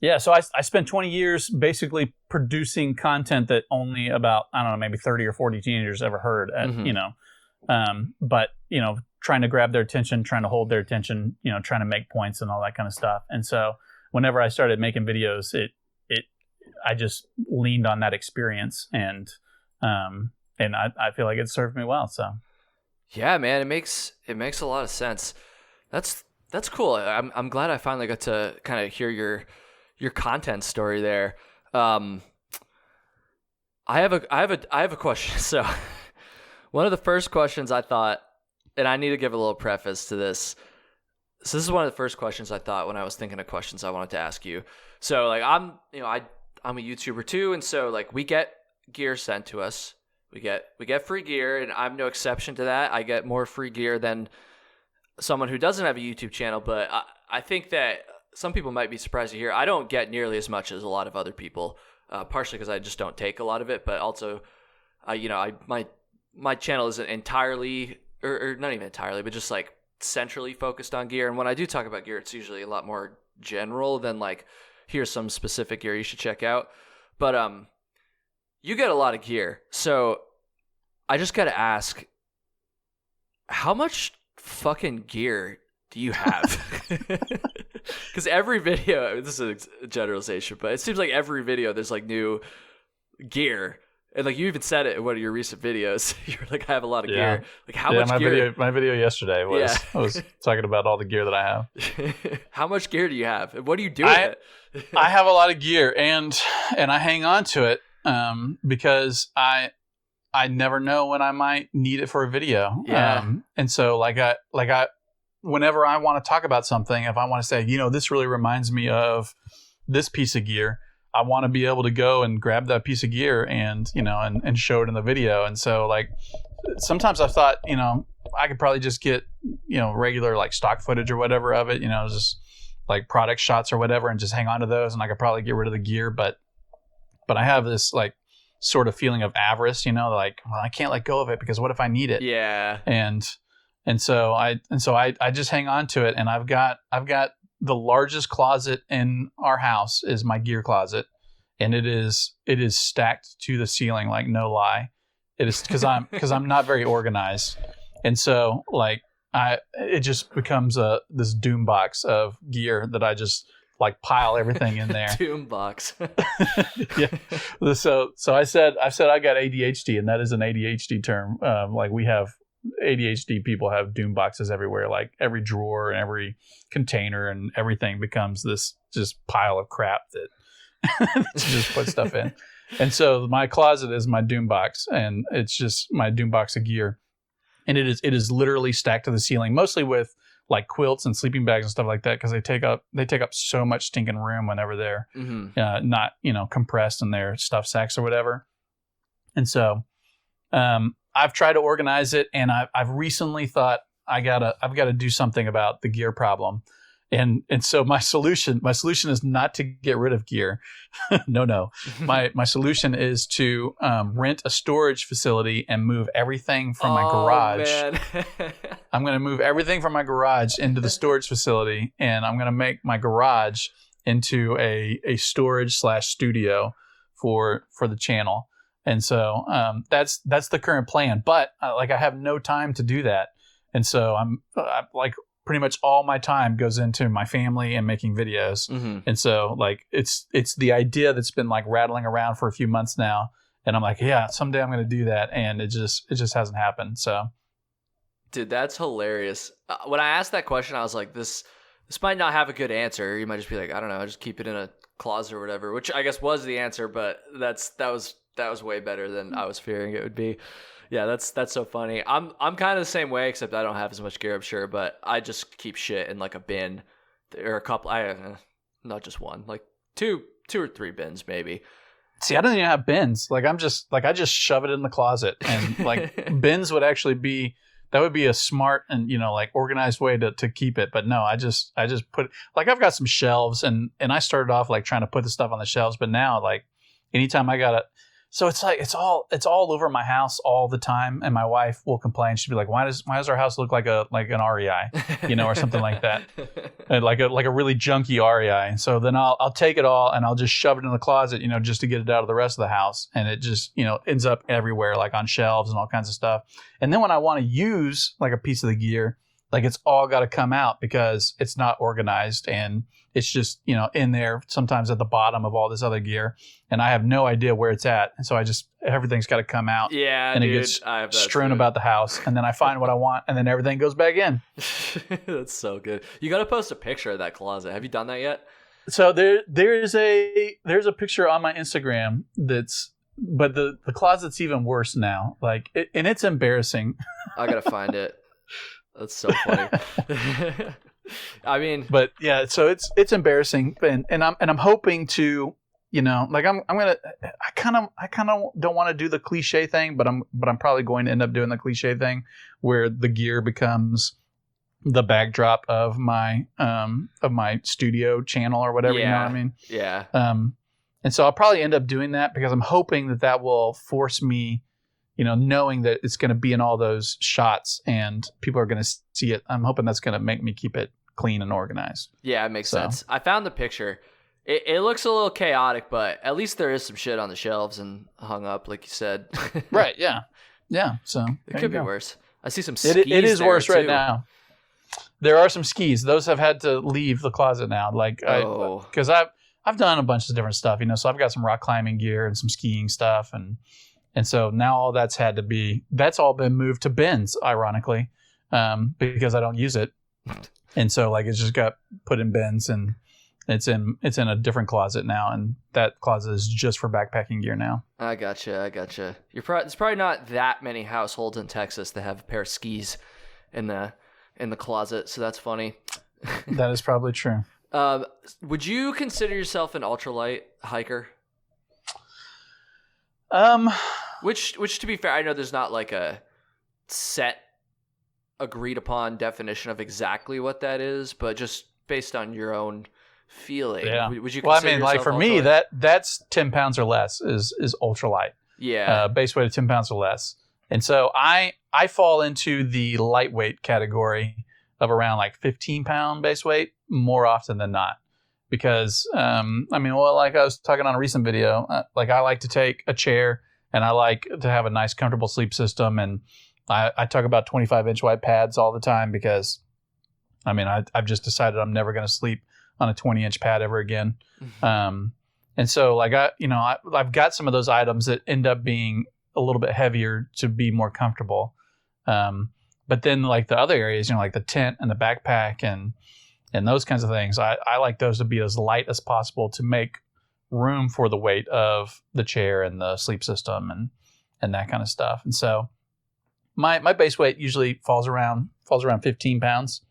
Yeah, so I spent 20 years basically producing content that only about, I don't know, maybe 30 or 40 teenagers ever heard, you know. But, you know, trying to grab their attention, trying to hold their attention, you know, trying to make points and all that kind of stuff. And so whenever I started making videos, I just leaned on that experience, and I feel like it served me well. So yeah, man, it makes a lot of sense. That's cool. I'm glad I finally got to kind of hear your content story there. I have a question. So one of the first questions I thought, and I need to give a little preface to this. So this is one of the first questions I thought when I was thinking of questions I wanted to ask you. So like I'm a YouTuber too, and so like we get gear sent to us. We get free gear, and I'm no exception to that. I get more free gear than someone who doesn't have a YouTube channel, but I think that some people might be surprised to hear I don't get nearly as much as a lot of other people, partially because I just don't take a lot of it, but also, my channel isn't entirely, or not even entirely, but just like centrally focused on gear. And when I do talk about gear, it's usually a lot more general than like, here's some specific gear you should check out. But you get a lot of gear, so I just got to ask, how much fucking gear do you have? Because every video, this is a generalization, but it seems like every video there's like new gear. And like you even said it in one of your recent videos. You're like, I have a lot of gear. Like how much gear? My video yesterday was I was talking about all the gear that I have. How much gear do you have? And what do you do with it? I have a lot of gear, and I hang on to it because I never know when I might need it for a video. Yeah. And so like I whenever I want to talk about something, if I want to say, this really reminds me of this piece of gear, I want to be able to go and grab that piece of gear and show it in the video. And so like sometimes I've thought, I could probably just get, regular like stock footage or whatever of it, just like product shots or whatever, and just hang on to those, and I could probably get rid of the gear. But I have this like sort of feeling of avarice, like, well, I can't let go of it because what if I need it? Yeah. And so I just hang on to it, and I've got the largest closet in our house is my gear closet, and it is stacked to the ceiling, like no lie. It is because I'm not very organized, and so like it just becomes this doom box of gear that I just like pile everything in there. Doom box. Yeah. So I said I got ADHD, and that is an ADHD term. Like we have ADHD people have doom boxes everywhere, like every drawer and every container and everything becomes this just pile of crap that you just put stuff in. And so my closet is my doom box, and it's just my doom box of gear. And it is literally stacked to the ceiling, mostly with like quilts and sleeping bags and stuff like that, because they take up so much stinking room whenever they're not compressed in their stuff sacks or whatever. And so I've tried to organize it, and I've recently thought I've got to do something about the gear problem. And so my solution is not to get rid of gear. No. My solution is to rent a storage facility and move everything from my garage. Man. I'm going to move everything from my garage into the storage facility, and I'm going to make my garage into a storage / studio for the channel. And so that's the current plan. But I have no time to do that. And so I'm like pretty much all my time goes into my family and making videos. Mm-hmm. And so like it's the idea that's been like rattling around for a few months now. And I'm like, yeah, someday I'm going to do that. And it just hasn't happened. So, dude, that's hilarious. When I asked that question, I was like, this might not have a good answer. You might just be like, I don't know, just keep it in a closet or whatever, which I guess was the answer. But that was way better than I was fearing it would be. Yeah, that's so funny. I'm kind of the same way, except I don't have as much gear, I'm sure, but I just keep shit in like a bin or a couple. Not just one, like two or three bins maybe. See, I don't even have bins. Like I just shove it in the closet, and like bins would actually be a smart and like organized way to keep it. But no, I just put, like, I've got some shelves, and I started off like trying to put the stuff on the shelves, but now like anytime I got it. So it's like it's all over my house all the time, and my wife will complain. She'll be like, "Why does our house look like an REI, or something like that, and like a really junky REI?" So then I'll take it all and I'll just shove it in the closet, just to get it out of the rest of the house, and it just ends up everywhere, like on shelves and all kinds of stuff. And then when I want to use like a piece of the gear, like it's all got to come out because it's not organized, and it's just, in there sometimes at the bottom of all this other gear, and I have no idea where it's at. And so everything's got to come out. Yeah, and dude, it gets strewn about the house, and then I find what I want, and then everything goes back in. That's so good. You got to post a picture of that closet. Have you done that yet? So there's a picture on my Instagram but the closet's even worse now. Like, and it's embarrassing. I got to find it. That's so funny. I mean, but yeah, so it's embarrassing, and I'm hoping to, like I kind of don't want to do the cliche thing, but I'm probably going to end up doing the cliche thing where the gear becomes the backdrop of my studio channel or whatever. You know what I mean? Yeah. And so I'll probably end up doing that because I'm hoping that will force me, knowing that it's going to be in all those shots and people are going to see it. I'm hoping that's going to make me keep it clean and organized. Yeah, it makes sense. I found the picture. It looks a little chaotic, but at least there is some shit on the shelves and hung up, like you said. Right. Yeah. Yeah. So it could be worse. I see some skis. It is worse too. Right now. There are some skis. Those have had to leave the closet now. Because I've done a bunch of different stuff, so I've got some rock climbing gear and some skiing stuff. And so now all that's all been moved to bins, ironically, because I don't use it. And so it's just got put in bins and it's in a different closet now. And that closet is just for backpacking gear now. I gotcha. There's probably not that many households in Texas that have a pair of skis in the closet. So that's funny. That is probably true. Would you consider yourself an ultralight hiker? Which to be fair, I know there's not like a set agreed upon definition of exactly what that is, but just based on your own feeling, would you consider Well, I mean, like for me, ultralight? that's 10 pounds or less is ultralight. Yeah. Base weight of 10 pounds or less. And so I fall into the lightweight category of around 15 pound base weight more often than not. Because, like I was talking on a recent video, I like to take a chair and I like to have a nice, comfortable sleep system. And I talk about 25-inch wide pads all the time because, I've just decided I'm never going to sleep on a 20-inch pad ever again. And so, I've got some of those items that end up being a little bit heavier to be more comfortable. But then, the other areas, like the tent and the backpack and those kinds of things, I like those to be as light as possible to make room for the weight of the chair and the sleep system and that kind of stuff. And so my base weight usually falls around 15 pounds.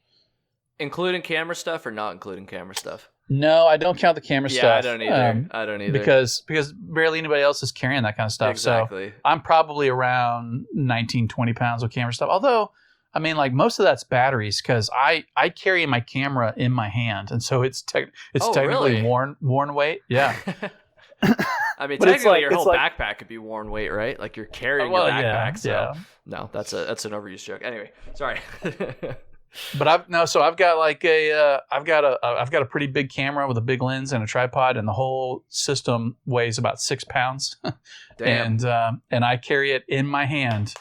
Including camera stuff or not including camera stuff? No, I don't count the camera stuff. I don't either. Because barely anybody else is carrying that kind of stuff. Exactly. So I'm probably around 19, 20 pounds of camera stuff. Although, most of that's batteries because I carry my camera in my hand. And so it's technically really? worn weight. Yeah. Technically your whole backpack could be worn weight, right? Like you're carrying your backpack. So no, that's an overused joke. Anyway, sorry. But I've got a pretty big camera with a big lens and a tripod, and the whole system weighs about 6 pounds. Damn. And I carry it in my hand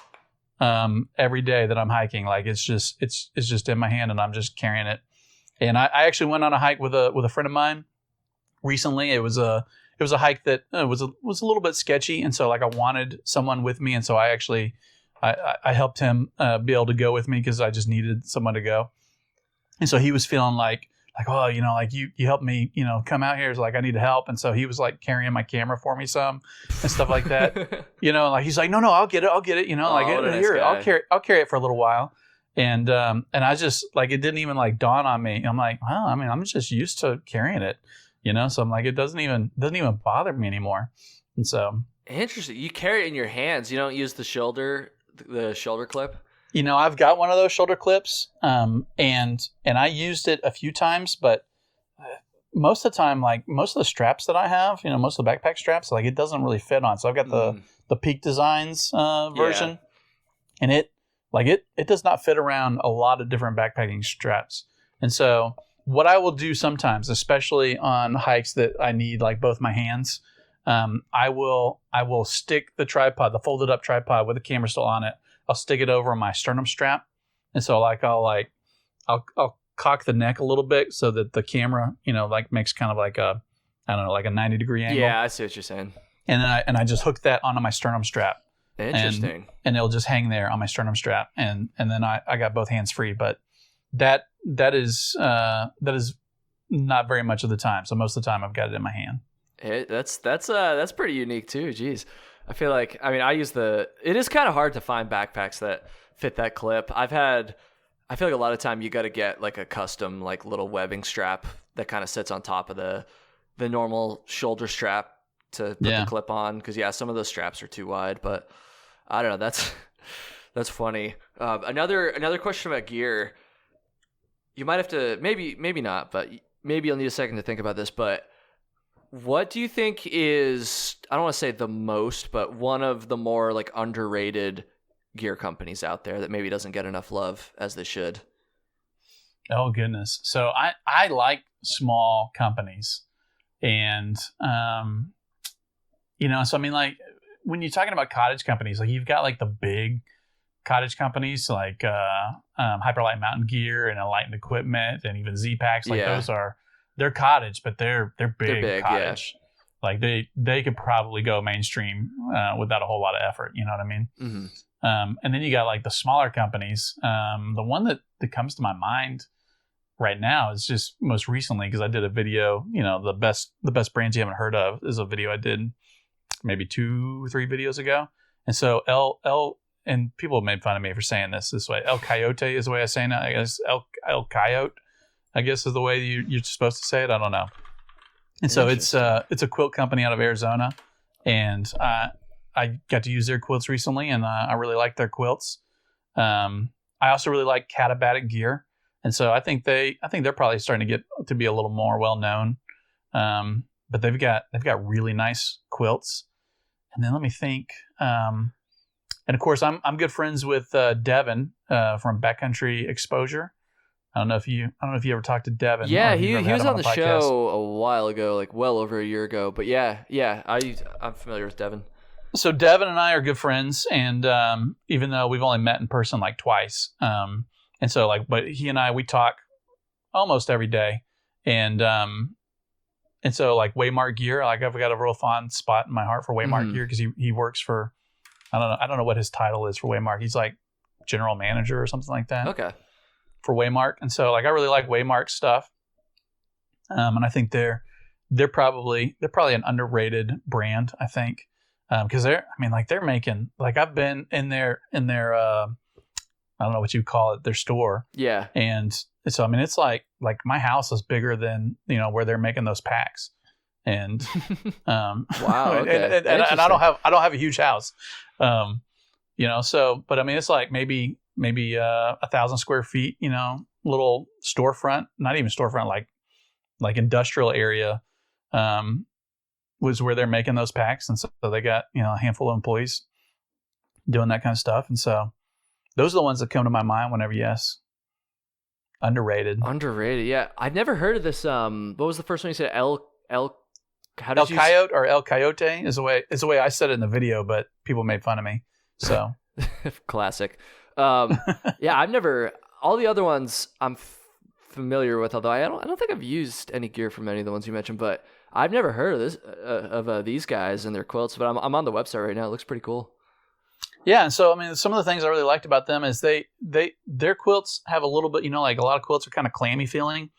every day that I'm hiking. It's just in my hand, and I'm just carrying it. And I actually went on a hike with a friend of mine recently. It was a hike that was a little bit sketchy, and so I wanted someone with me, and so I actually. I helped him be able to go with me because I just needed someone to go. And so he was feeling you helped me, come out here. It's I need help. And so he was carrying my camera for me some and stuff like that. He's like, no, I'll get it. Here, I'll carry it for a little while. And I just it didn't even dawn on me. I'm like, well, I'm just used to carrying it, So I'm it doesn't even bother me anymore. And so. Interesting. You carry it in your hands. You don't use the shoulder clip? I've got one of those shoulder clips, and I used it a few times, but most of the time, most of the straps that I have, most of the backpack straps, it doesn't really fit on. So I've got the Peak Designs version, and it does not fit around a lot of different backpacking straps. And so what I will do sometimes, especially on hikes that I need both my hands, I will stick the tripod, the folded up tripod with the camera still on it. I'll stick it over my sternum strap, and so I'll cock the neck a little bit so that the camera makes kind of a 90-degree angle. Yeah, I see what you're saying. And then I just hook that onto my sternum strap. Interesting. And it'll just hang there on my sternum strap, and then I got both hands free. But that is not very much of the time. So most of the time I've got it in my hand. That's pretty unique too. Jeez. I feel like, I mean, it is kind of hard to find backpacks that fit that clip. I feel like a lot of time you got to get like a custom like little webbing strap that kind of sits on top of the normal shoulder strap to put the clip on. Cause some of those straps are too wide, but I don't know. That's funny. Another question about gear. You might have to, maybe not, but maybe you'll need a second to think about this, but what do you think is, I don't want to say the most, but one of the more like underrated gear companies out there that maybe doesn't get enough love as they should? Oh goodness. So I like small companies, and so I mean, like when you're talking about cottage companies, like you've got like the big cottage companies like Hyperlight Mountain Gear and Enlightened Equipment and even Z-Packs, like they're cottage, but they're big cottage. Yeah. Like they could probably go mainstream without a whole lot of effort. You know what I mean? Mm-hmm. And then you got like the smaller companies. The one that comes to my mind right now is just most recently, because I did a video, the best brands you haven't heard of is a video I did maybe 2-3 videos ago. And so and people have made fun of me for saying this way. El Coyote is the way I say it. I guess El Coyote, I guess, is the way you're supposed to say it. I don't know. And so it's a quilt company out of Arizona, and I got to use their quilts recently, and I really like their quilts. I also really like Catabatic Gear, and so I think they're probably starting to get to be a little more well known. But they've got really nice quilts. And then let me think. And of course, I'm good friends with Devin from Backcountry Exposure. I don't know if you ever talked to Devin. Yeah, he was on the show a while ago, like well over a year ago. But yeah, I'm familiar with Devin. So Devin and I are good friends, and even though we've only met in person like twice, and so but he and we talk almost every day, and so like Waymark Gear, like I've got a real fond spot in my heart for Waymark Gear because he works for, I don't know what his title is for Waymark. He's like general manager or something like that. Okay. For Waymark, and so like I really like Waymark stuff, and I think they're probably an underrated brand. I think because they're making, like I've been in their I don't know what you call it, their store. Yeah. And so I mean it's like my house is bigger than where they're making those packs, and wow. Okay. and I don't have a huge house, so but I mean it's like maybe 1,000 square feet, little storefront, not even storefront, like industrial area, was where they're making those packs. And so they got, a handful of employees doing that kind of stuff. And so those are the ones that come to my mind whenever underrated. Yeah. I've never heard of this. What was the first one you said? El Coyote or El Coyote is the way I said it in the video, but people made fun of me. So classic. I've never, all the other ones I'm familiar with, although I don't think I've used any gear from any of the ones you mentioned, but I've never heard of this, of these guys and their quilts, but I'm on the website right now. It looks pretty cool. Yeah. And so, I mean, some of the things I really liked about them is their quilts have a little bit, like a lot of quilts are kind of clammy feeling.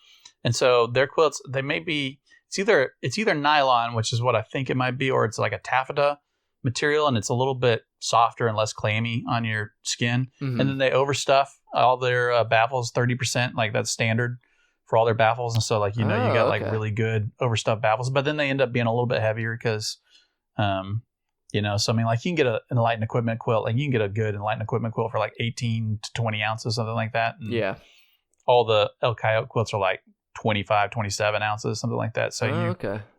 And so their quilts, they may be, it's either nylon, which is what I think it might be, or it's like a taffeta material, and it's a little bit softer and less clammy on your skin. Mm-hmm. And then they overstuff all their baffles 30%, like that's standard for all their baffles. And so you got like really good overstuffed baffles, but then they end up being a little bit heavier because, so I mean, like you can get an Enlightened Equipment quilt, like you can get a good Enlightened Equipment quilt for like 18 to 20 ounces, something like that. And all the El Coyote quilts are like 25, 27 ounces, something like that. So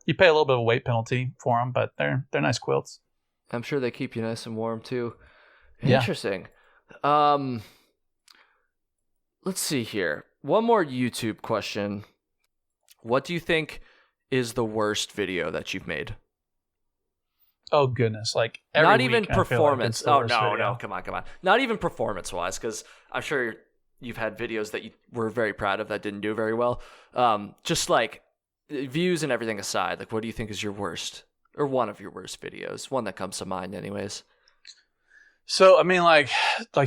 you pay a little bit of a weight penalty for them, but they're nice quilts. I'm sure they keep you nice and warm too. Yeah. Interesting. Let's see here. One more YouTube question. What do you think is the worst video that you've made? Oh goodness! Like every not week, even performance. Like no, come on. Not even performance wise, because I'm sure you've had videos that you were very proud of that didn't do very well. Just like views and everything aside, like what do you think is your worst? Or one of your worst videos, one that comes to mind anyways. So, I mean, like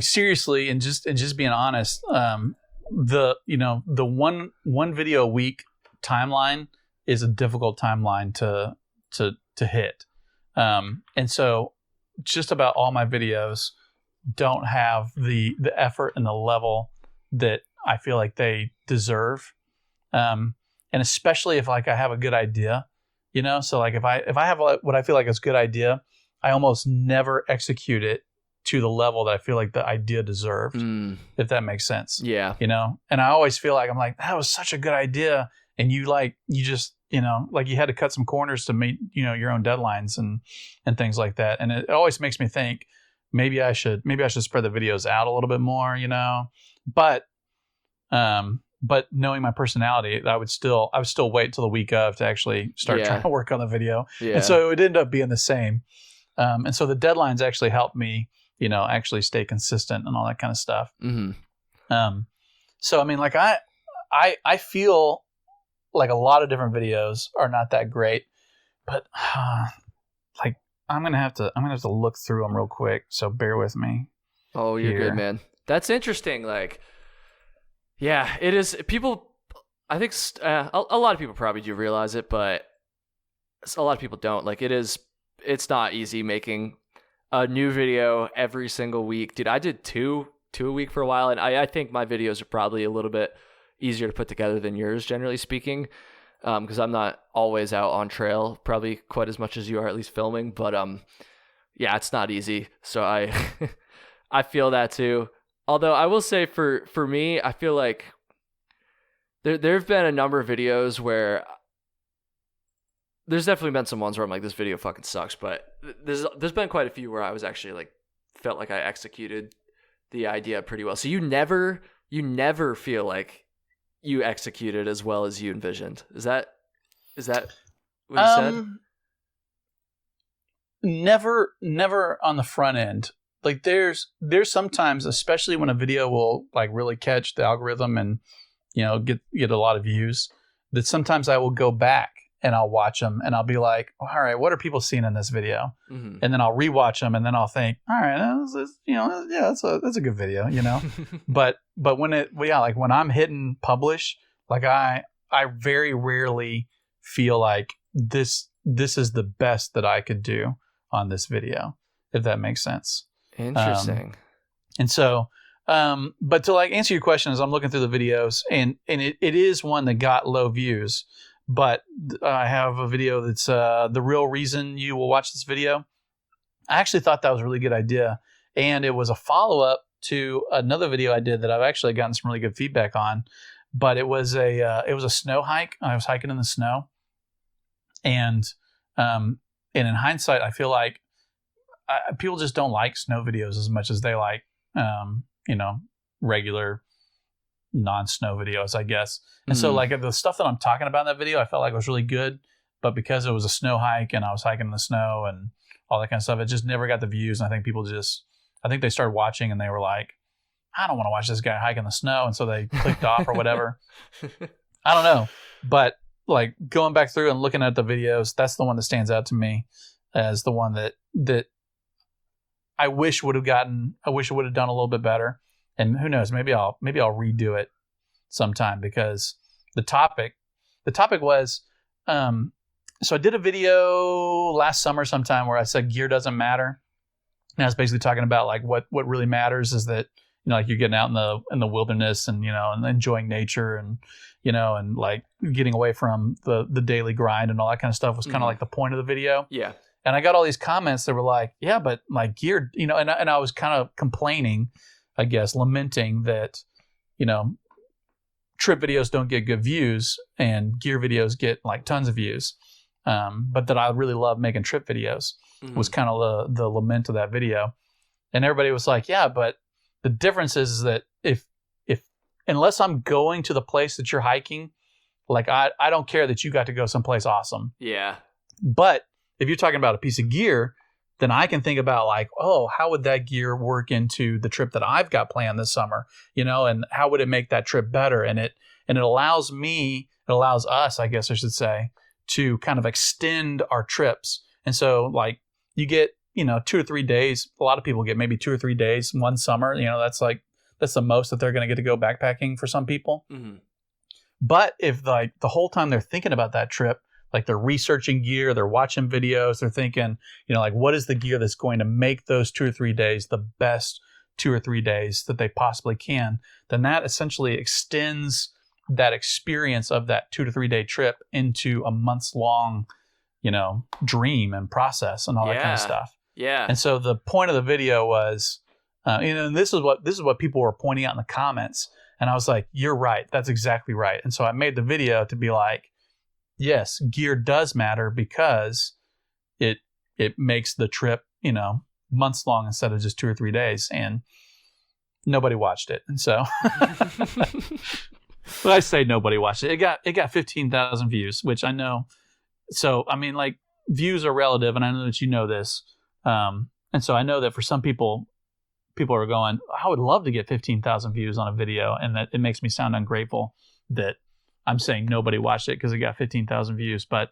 seriously, and just being honest, the one video a week timeline is a difficult timeline to hit. And so just about all my videos don't have the effort and the level that I feel like they deserve. And especially if like I have a good idea, you know, so like if I have what I feel like is a good idea, I almost never execute it to the level that I feel like the idea deserved, if that makes sense. Yeah. You know, and I always feel like I'm like, that was such a good idea. And you just, you know, like you had to cut some corners to meet, you know, your own deadlines and things like that. And it always makes me think maybe I should spread the videos out a little bit more, you know, but knowing my personality, I would still wait till the week of to actually start trying to work on the video. Yeah. And so it would end up being the same. And so the deadlines actually helped me, you know, actually stay consistent and all that kind of stuff. Mm-hmm. So, I mean, like I feel like a lot of different videos are not that great, but like I'm going to have to look through them real quick. So bear with me. Oh, you're good, man. That's interesting. Like, yeah, it is. People, I think a lot of people probably do realize it, but a lot of people don't. Like it's not easy making a new video every single week. Dude, I did two a week for a while, and I think my videos are probably a little bit easier to put together than yours, generally speaking, because I'm not always out on trail, probably quite as much as you are, at least filming. But yeah, it's not easy. So I feel that too. Although I will say for me, I feel like there have been a number of videos where there's definitely been some ones where I'm like, this video fucking sucks, but there's been quite a few where I was actually like felt like I executed the idea pretty well. So you never feel like you executed as well as you envisioned. Is that what you said? Never on the front end. Like there's sometimes, especially when a video will like really catch the algorithm and, you know, get a lot of views, that sometimes I will go back and I'll watch them and I'll be like, all right, what are people seeing in this video? Mm-hmm. And then I'll rewatch them and then I'll think, all right, you know, yeah, that's a good video, you know. but when like when I'm hitting publish, like I very rarely feel like this is the best that I could do on this video, if that makes sense. Interesting. And so, but to like answer your question, as I'm looking through the videos, and it is one that got low views. But I have a video that's the real reason you will watch this video. I actually thought that was a really good idea. And it was a follow-up to another video I did that I've actually gotten some really good feedback on. But it was a snow hike. I was hiking in the snow. And in hindsight, I feel like people just don't like snow videos as much as they like, you know, regular non-snow videos, I guess. And so like the stuff that I'm talking about in that video, I felt like was really good, but because it was a snow hike and I was hiking in the snow and all that kind of stuff, it just never got the views. And I think they started watching and they were like, I don't want to watch this guy hike in the snow. And so they clicked off or whatever. I don't know. But like going back through and looking at the videos, that's the one that stands out to me as the one that I wish it would have done a little bit better. And who knows, maybe I'll redo it sometime, because the topic was, so I did a video last summer sometime where I said gear doesn't matter. And I was basically talking about like what really matters is that, you know, like you're getting out in the wilderness and, you know, and enjoying nature and, you know, and like getting away from the daily grind and all that kind of stuff was kind of like the point of the video. Yeah. And I got all these comments that were like, yeah, but like gear, you know, and I was kind of complaining, I guess, lamenting that, you know, trip videos don't get good views and gear videos get like tons of views. But that I really love making trip videos was kind of the lament of that video. And everybody was like, yeah, but the difference is that if unless I'm going to the place that you're hiking, like I don't care that you got to go someplace awesome. Yeah. But if you're talking about a piece of gear, then I can think about like, oh, how would that gear work into the trip that I've got planned this summer, you know, and how would it make that trip better? And it allows us, I guess I should say, to kind of extend our trips. And so like you get, you know, 2 or 3 days. A lot of people get maybe 2 or 3 days one summer. You know, that's the most that they're going to get to go backpacking for some people. Mm-hmm. But if like the whole time they're thinking about that trip, like they're researching gear, they're watching videos, they're thinking, like what is the gear that's going to make those 2 or 3 days the best 2 or 3 days that they possibly can, then that essentially extends that experience of that 2 to 3 day trip into a months long, dream and process and all that kind of stuff. Yeah. And so the point of the video was, and this is what people were pointing out in the comments. And I was like, you're right. That's exactly right. And so I made the video to be like, yes, gear does matter because it makes the trip, months long instead of just 2 or 3 days. And nobody watched it. And so well, I say nobody watched it. It got 15,000 views, which I know. So, I mean, like, views are relative, and I know that you know this. And so I know that for some people are going, I would love to get 15,000 views on a video, and that it makes me sound ungrateful that I'm saying nobody watched it because it got 15,000 views. But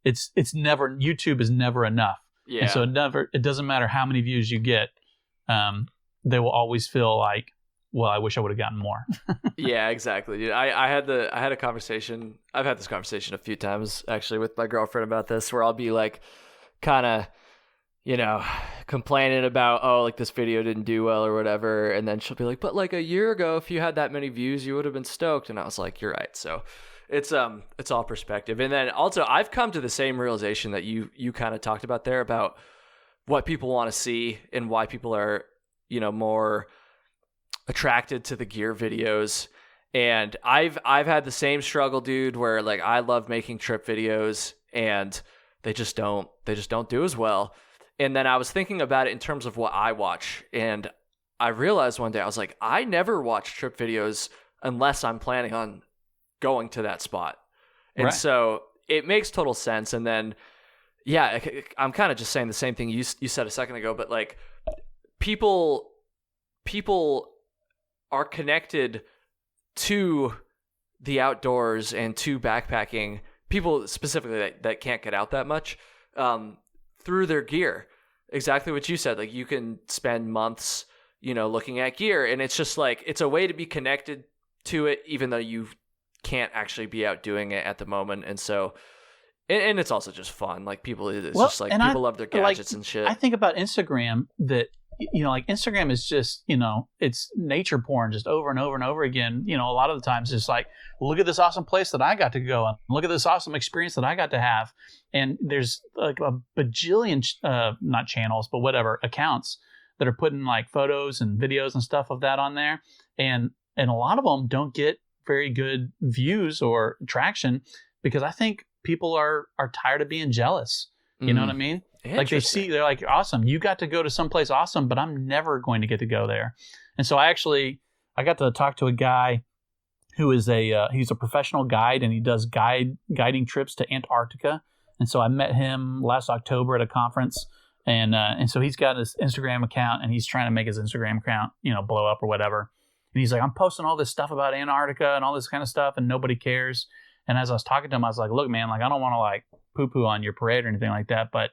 it's never, YouTube is never enough. Yeah. And so it doesn't matter how many views you get. They will always feel like, well, I wish I would have gotten more. Yeah, exactly, dude. I had a conversation. I've had this conversation a few times actually with my girlfriend about this, where I'll be like, kind of, complaining about, oh, like this video didn't do well or whatever, and then she'll be like, but like a year ago, if you had that many views, you would have been stoked. And I was like, you're right. So it's all perspective. And then also, I've come to the same realization that you kind of talked about there about what people want to see and why people are, more attracted to the gear videos. And I've had the same struggle, dude, where like I love making trip videos and they just don't do as well. And then I was thinking about it in terms of what I watch, and I realized one day, I was like, I never watch trip videos unless I'm planning on going to that spot. And right. So it makes total sense. And then, yeah, I'm kind of just saying the same thing you said a second ago, but like people are connected to the outdoors and to backpacking, people specifically that can't get out that much, through their gear. Exactly what you said. Like, you can spend months, looking at gear, and it's just like, it's a way to be connected to it, even though you can't actually be out doing it at the moment. And so, and it's also just fun. Like, people love their gadgets and shit. I think about Instagram that, like Instagram is just, it's nature porn just over and over and over again. A lot of the times it's like, look at this awesome place that I got to go on. Look at this awesome experience that I got to have. And there's like a bajillion, not channels, but whatever, accounts that are putting like photos and videos and stuff of that on there. And a lot of them don't get very good views or traction because I think people are tired of being jealous. You know what I mean? Like they're like, awesome, you got to go to someplace awesome, but I'm never going to get to go there. And so I got to talk to a guy who is he's a professional guide, and he does guiding trips to Antarctica. And so I met him last October at a conference, and so he's got his Instagram account, and he's trying to make his Instagram account, blow up or whatever. And he's like, I'm posting all this stuff about Antarctica and all this kind of stuff, and nobody cares. And as I was talking to him, I was like, look, man, like, I don't want to like poo-poo on your parade or anything like that, but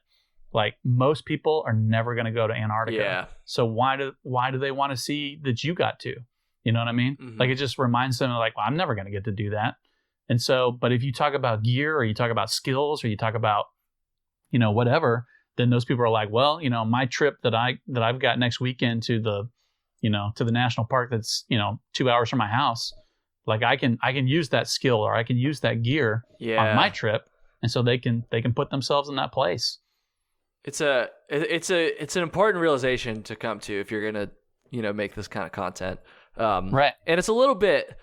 like, most people are never going to go to Antarctica. Yeah. So why do they want to see that you got to? You know what I mean? Mm-hmm. Like, it just reminds them of like, well, I'm never going to get to do that. And so, but if you talk about gear, or you talk about skills, or you talk about, whatever, then those people are like, well, my trip that I've got next weekend to the national park that's, 2 hours from my house, like I can use that skill, or I can use that gear on my trip. And so they can put themselves in that place. It's an important realization to come to if you're gonna, make this kind of content. Right. And it's a little bit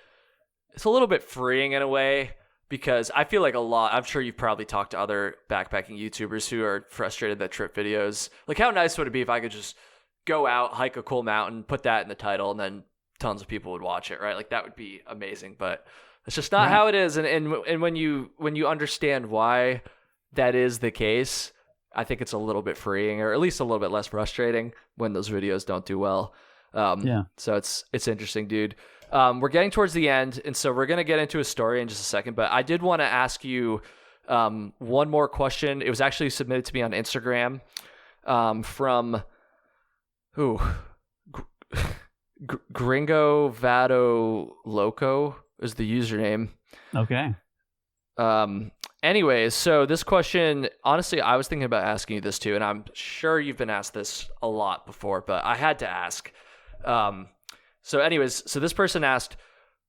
freeing in a way, because I feel like I'm sure you've probably talked to other backpacking YouTubers who are frustrated that trip videos, like, how nice would it be if I could just go out, hike a cool mountain, put that in the title, and then tons of people would watch it, right? Like, that would be amazing, but it's just not how it is. And when you understand why that is the case, I think it's a little bit freeing, or at least a little bit less frustrating when those videos don't do well. So it's interesting, dude. We're getting towards the end, and so we're going to get into a story in just a second, but I did want to ask you one more question. It was actually submitted to me on Instagram from Gringo Vado Loco is the username. Okay. Anyways, so this question, honestly, I was thinking about asking you this too, and I'm sure you've been asked this a lot before, but I had to ask. So this person asked,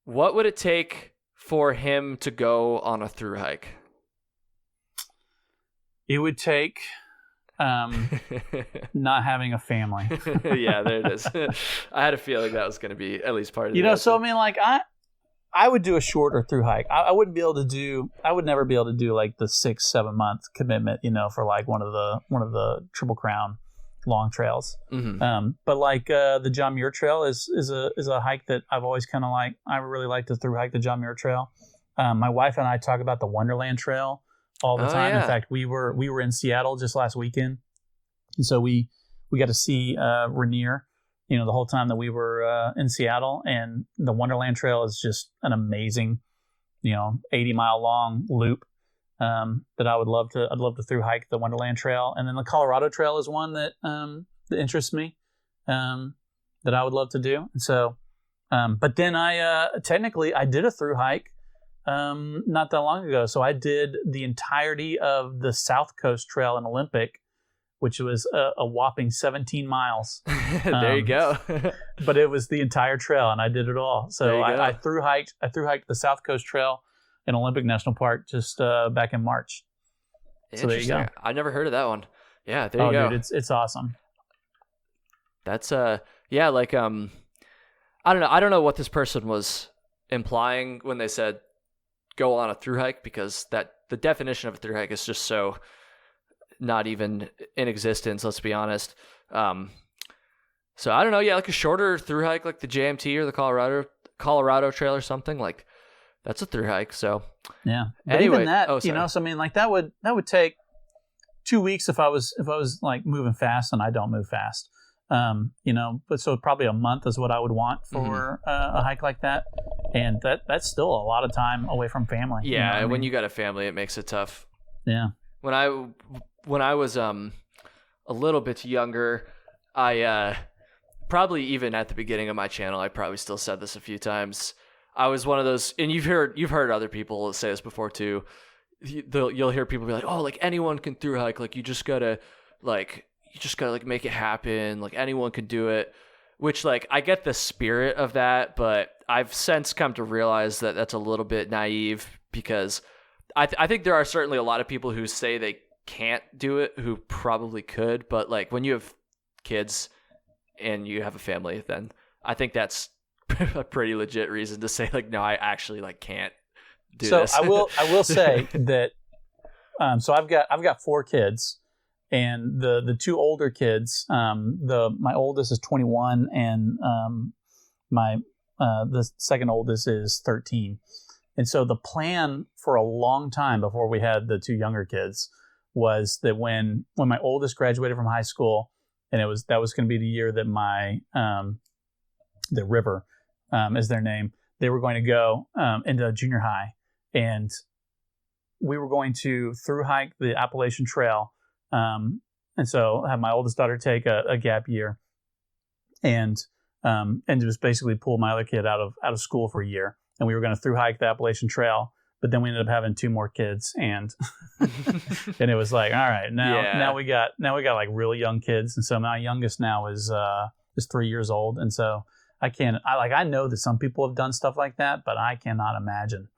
what would it take for him to go on a thru hike? It would take not having a family. Yeah, there it is. I had a feeling that was going to be at least part of the answer. So I mean, I would do a shorter thru hike. I would never be able to do like the 6-7 month commitment, for like one of the Triple Crown long trails. Mm-hmm. But like the John Muir Trail is a hike that I've always kind of like. I really like to thru hike the John Muir Trail. My wife and I talk about the Wonderland Trail all the time. Yeah. In fact, we were in Seattle just last weekend, and so we got to see Rainier, the whole time that we were in Seattle. And the Wonderland Trail is just an amazing, 80-mile long loop that I'd love to thru hike the Wonderland Trail. And then the Colorado Trail is one that interests me, that I would love to do. And so, but then I did a thru hike not that long ago. So I did the entirety of the South Coast Trail in Olympic, which was a whopping 17 miles. There you go. But it was the entire trail, and I did it all. So I thru hiked the South Coast Trail in Olympic National Park just back in March. So there you go. I never heard of that one. Yeah, there you go. Dude, it's awesome. That's yeah, like I don't know what this person was implying when they said go on a thru hike, because the definition of a thru hike is just so not even in existence, let's be honest. So I don't know, yeah, like a shorter thru hike like the JMT or the Colorado Trail or something, like that's a thru hike. So yeah. But anyway, even that, so I mean, like that would take 2 weeks if I was like moving fast, and I don't move fast. But so probably a month is what I would want for a hike like that. And that's still a lot of time away from family. Yeah. When you got a family, it makes it tough. Yeah. When I was a little bit younger, I probably even at the beginning of my channel, I probably still said this a few times. I was one of those, and you've heard other people say this before too. You'll hear people be like, "Oh, like anyone can thru hike. Like you just gotta like make it happen. Like anyone can do it." Which, like, I get the spirit of that, but I've since come to realize that that's a little bit naive, because I think there are certainly a lot of people who say they can't do it who probably could, but like when you have kids and you have a family, then I think that's a pretty legit reason to say like, no, I actually like can't do this. So I will say that so I've got 4 kids, and the 2 older kids, my oldest is 21, and the second oldest is 13. And so the plan for a long time before we had the 2 younger kids was that when my oldest graduated from high school, and that was going to be the year that my the River is their name, they were going to go into junior high, and we were going to thru hike the Appalachian Trail. And so I had my oldest daughter take a gap year, and just basically pull my other kid out of school for a year. And we were going to thru hike the Appalachian Trail, but then we ended up having 2 more kids, and and it was like, all right, now we got like really young kids, and so my youngest now is 3 years old, and so I know that some people have done stuff like that, but I cannot imagine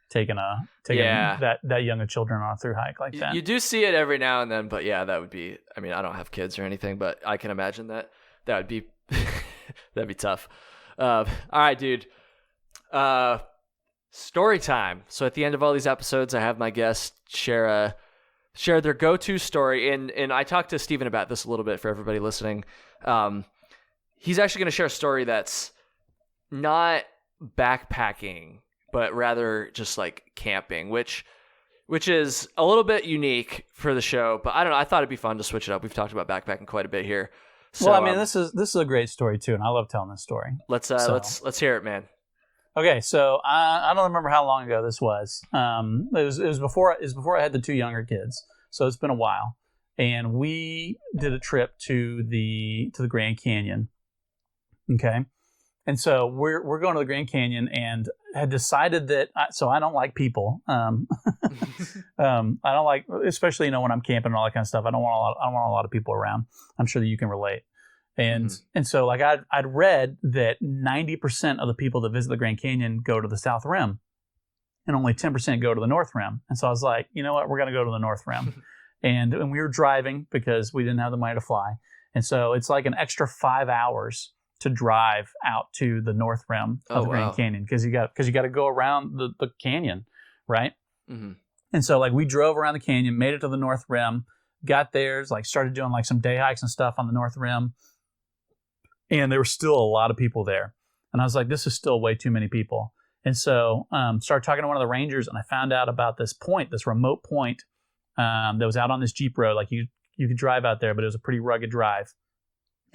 taking that young of children on a thru hike like that. You do see it every now and then, but yeah, that would be, I mean, I don't have kids or anything, but I can imagine that would be that'd be tough. All right, dude. Story time. So at the end of all these episodes, I have my guests share their go-to story, and I talked to Steven about this a little bit for everybody listening. He's actually going to share a story that's not backpacking, but rather just like camping, which is a little bit unique for the show. But I don't know. I thought it'd be fun to switch it up. We've talked about backpacking quite a bit here. So, well, I mean, this is a great story too, and I love telling this story. Let's hear it, man. Okay, so I don't remember how long ago this was. It was before I had the 2 younger kids, so it's been a while. And we did a trip to the Grand Canyon. Okay, And so we're going to the Grand Canyon, and had decided that. So I don't like people. I don't like, especially when I'm camping and all that kind of stuff. I don't want a lot of people around. I'm sure that you can relate. And so like I'd read that 90% of the people that visit the Grand Canyon go to the South Rim, and only 10% go to the North Rim. And so I was like, you know what, we're going to go to the North Rim. and we were driving because we didn't have the money to fly. And so it's like an extra 5 hours to drive out to the North Rim of the Grand Canyon, because you got to go around the canyon, right? And so like we drove around the canyon, made it to the North Rim, got there, like started doing like some day hikes and stuff on the North Rim, and there were still a lot of people there. And I was like, this is still way too many people. And so started talking to one of the rangers, and I found out about this point, this remote point that was out on this Jeep road. Like you could drive out there, but it was a pretty rugged drive.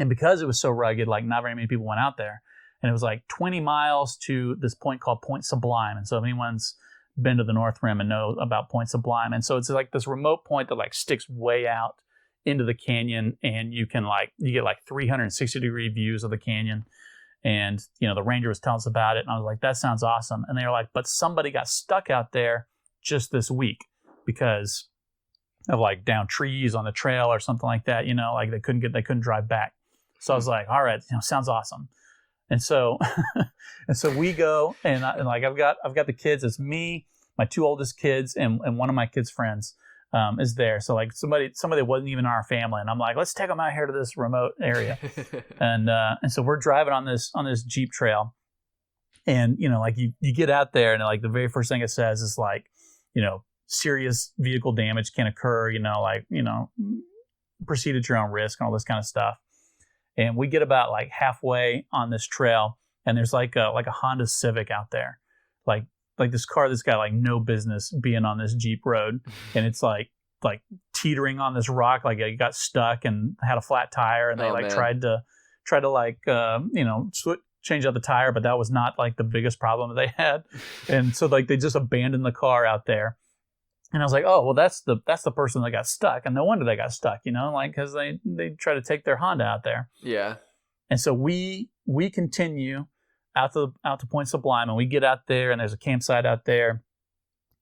And because it was so rugged, like not very many people went out there. And it was like 20 miles to this point called Point Sublime. And so if anyone's been to the North Rim and know about Point Sublime, and so it's like this remote point that like sticks way out into the canyon, and you get like 360-degree views of the canyon. And the ranger was telling us about it, and I was like, that sounds awesome. And they were like, but somebody got stuck out there just this week because of like down trees on the trail or something like that. Like they couldn't drive back. So I was like, all right, sounds awesome. And so we go, and like I've got the kids. It's me, my two oldest kids, and one of my kids' friends is there. So like somebody that wasn't even our family, and I'm like, let's take them out here to this remote area. and so we're driving on this Jeep trail, and like you get out there, and like the very first thing it says is like, serious vehicle damage can occur. Proceed at your own risk and all this kind of stuff. And we get about like halfway on this trail, and there's like a Honda Civic out there, like this car that's got like no business being on this Jeep road, and it's like teetering on this rock, like it got stuck and had a flat tire, and they tried to change out the tire, but that was not like the biggest problem that they had, and so like they just abandoned the car out there. And I was like, oh, well, that's the person that got stuck. And no wonder they got stuck, because they try to take their Honda out there. Yeah. And so we continue out to Point Sublime, and we get out there, and there's a campsite out there,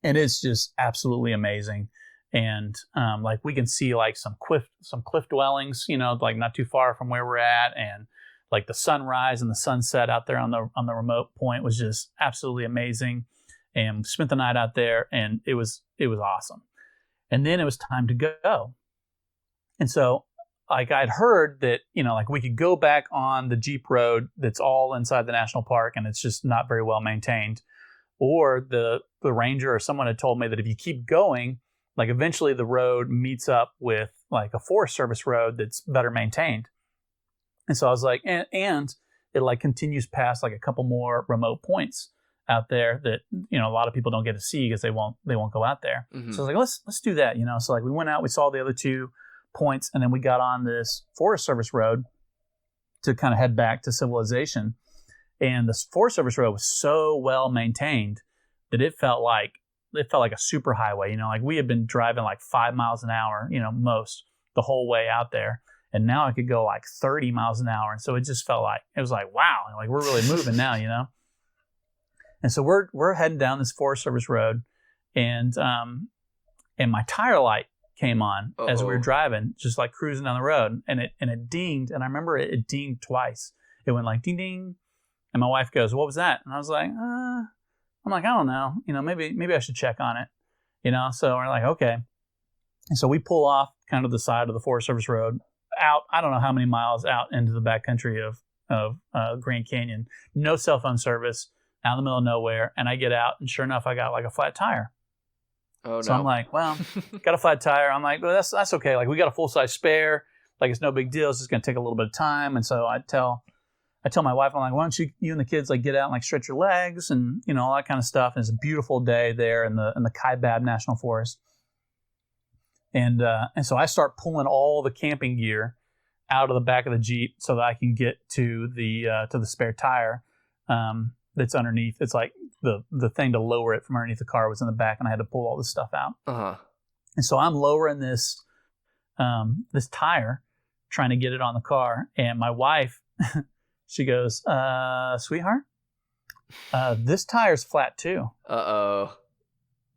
and it's just absolutely amazing. And like we can see like some cliff dwellings, like not too far from where we're at, and like the sunrise and the sunset out there on the remote point was just absolutely amazing. And spent the night out there, and it was awesome. And then it was time to go. And so like I'd heard that, like we could go back on the Jeep road that's all inside the national park, and it's just not very well maintained. Or the ranger or someone had told me that if you keep going, like eventually the road meets up with like a Forest Service road that's better maintained. And so I was like, and it like continues past like a couple more remote points out there that a lot of people don't get to see because they won't go out there. So I was like, let's do that. So like we went out, we saw the other 2 points, and then we got on this Forest Service road to kind of head back to civilization. And this Forest Service road was so well maintained that it felt like a super highway. Like we had been driving like 5 miles an hour, most the whole way out there, and now I could go like 30 miles an hour. And so it just felt like, it was like, wow, like we're really moving now. And so we're heading down this Forest Service road, and my tire light came on as we were driving, just like cruising down the road, and it dinged, and I remember it dinged twice. It went like ding ding, and my wife goes, "What was that?" And I was like, I don't know, maybe I should check on it, So we're like, okay, and so we pull off kind of the side of the Forest Service road out. I don't know how many miles out into the backcountry of Grand Canyon. No cell phone service. Out in the middle of nowhere, and I get out, and sure enough, I got like a flat tire. Oh no! So I'm like, well, got a flat tire. I'm like, well, that's okay. Like we got a full size spare. Like it's no big deal. It's just gonna take a little bit of time. And so I tell my wife, I'm like, why don't you and the kids like get out and like stretch your legs and all that kind of stuff. And it's a beautiful day there in the Kaibab National Forest. And so I start pulling all the camping gear out of the back of the Jeep so that I can get to the spare tire. That's underneath. It's like the thing to lower it from underneath the car was in the back, and I had to pull all this stuff out. And so I'm lowering this tire, trying to get it on the car, and my wife She goes, sweetheart, this tire's flat too. Uh-oh.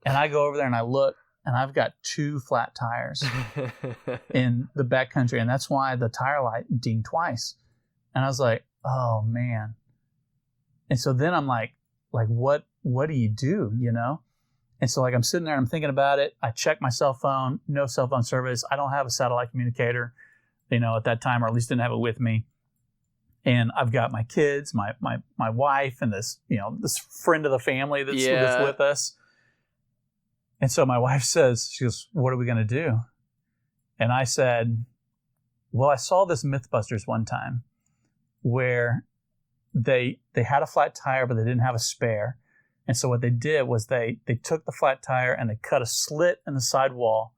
And I go over there and I look, and I've got 2 flat tires in the back country. And that's why the tire light dinged twice. And I was like, oh man. And so then I'm like, what do you do, you know? And so like I'm sitting there and I'm thinking about it. I check my cell phone, no cell phone service. I don't have a satellite communicator, you know, at that time, or at least didn't have it with me. And I've got my kids, my wife, and this, you know, this friend of the family that's with us. And so my wife says, she goes, what are we going to do? And I said, well, I saw this Mythbusters one time where they had a flat tire, but they didn't have a spare. And so what they did was they took the flat tire and they cut a slit in the sidewall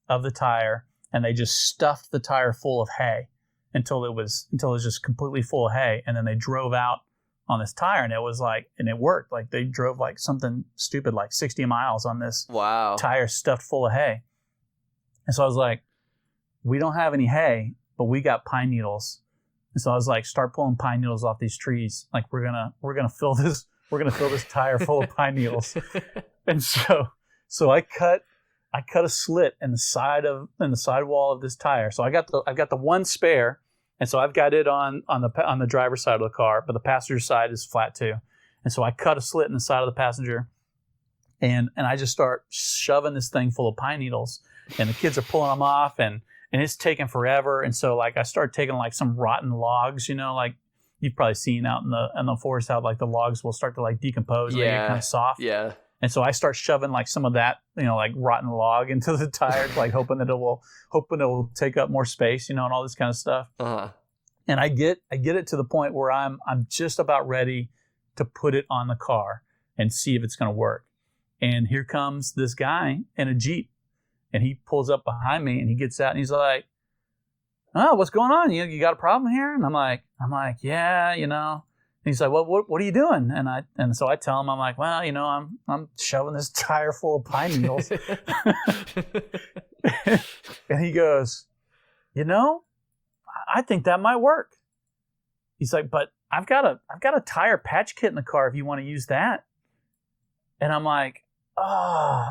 of the tire, and they just stuffed the tire full of hay until it was just completely full of hay. And then they drove out on this tire, and it worked. Like they drove like something stupid, like 60 miles on this tire stuffed full of hay. And so I was like, we don't have any hay, but we got pine needles. And so I was like, start pulling pine needles off these trees. Like we're gonna fill this tire full of pine needles. And so I cut a slit in the sidewall of this tire. So I got the one spare, and so I've got it on the driver's side of the car, but the passenger side is flat too. And so I cut a slit in the side of the passenger, and I just start shoving this thing full of pine needles, and the kids are pulling them off, and it's taking forever. And so like I start taking like some rotten logs, you know, like you've probably seen out in the forest how like the logs will start to like decompose and they get kind of soft. Yeah. And so I start shoving like some of that, you know, like rotten log into the tires, like hoping it will take up more space, you know, and all this kind of stuff. Uh-huh. And I get it to the point where I'm just about ready to put it on the car and see if it's going to work. And here comes this guy in a Jeep, and he pulls up behind me and he gets out and he's like, "Oh, what's going on? You got a problem here?" And I'm like, "Yeah, you know." And he's like, "Well, what are you doing?" And so I tell him, I'm like, "Well, you know, I'm shoving this tire full of pine needles." And he goes, "You know, I think that might work." He's like, "But I've got a tire patch kit in the car if you want to use that." And I'm like,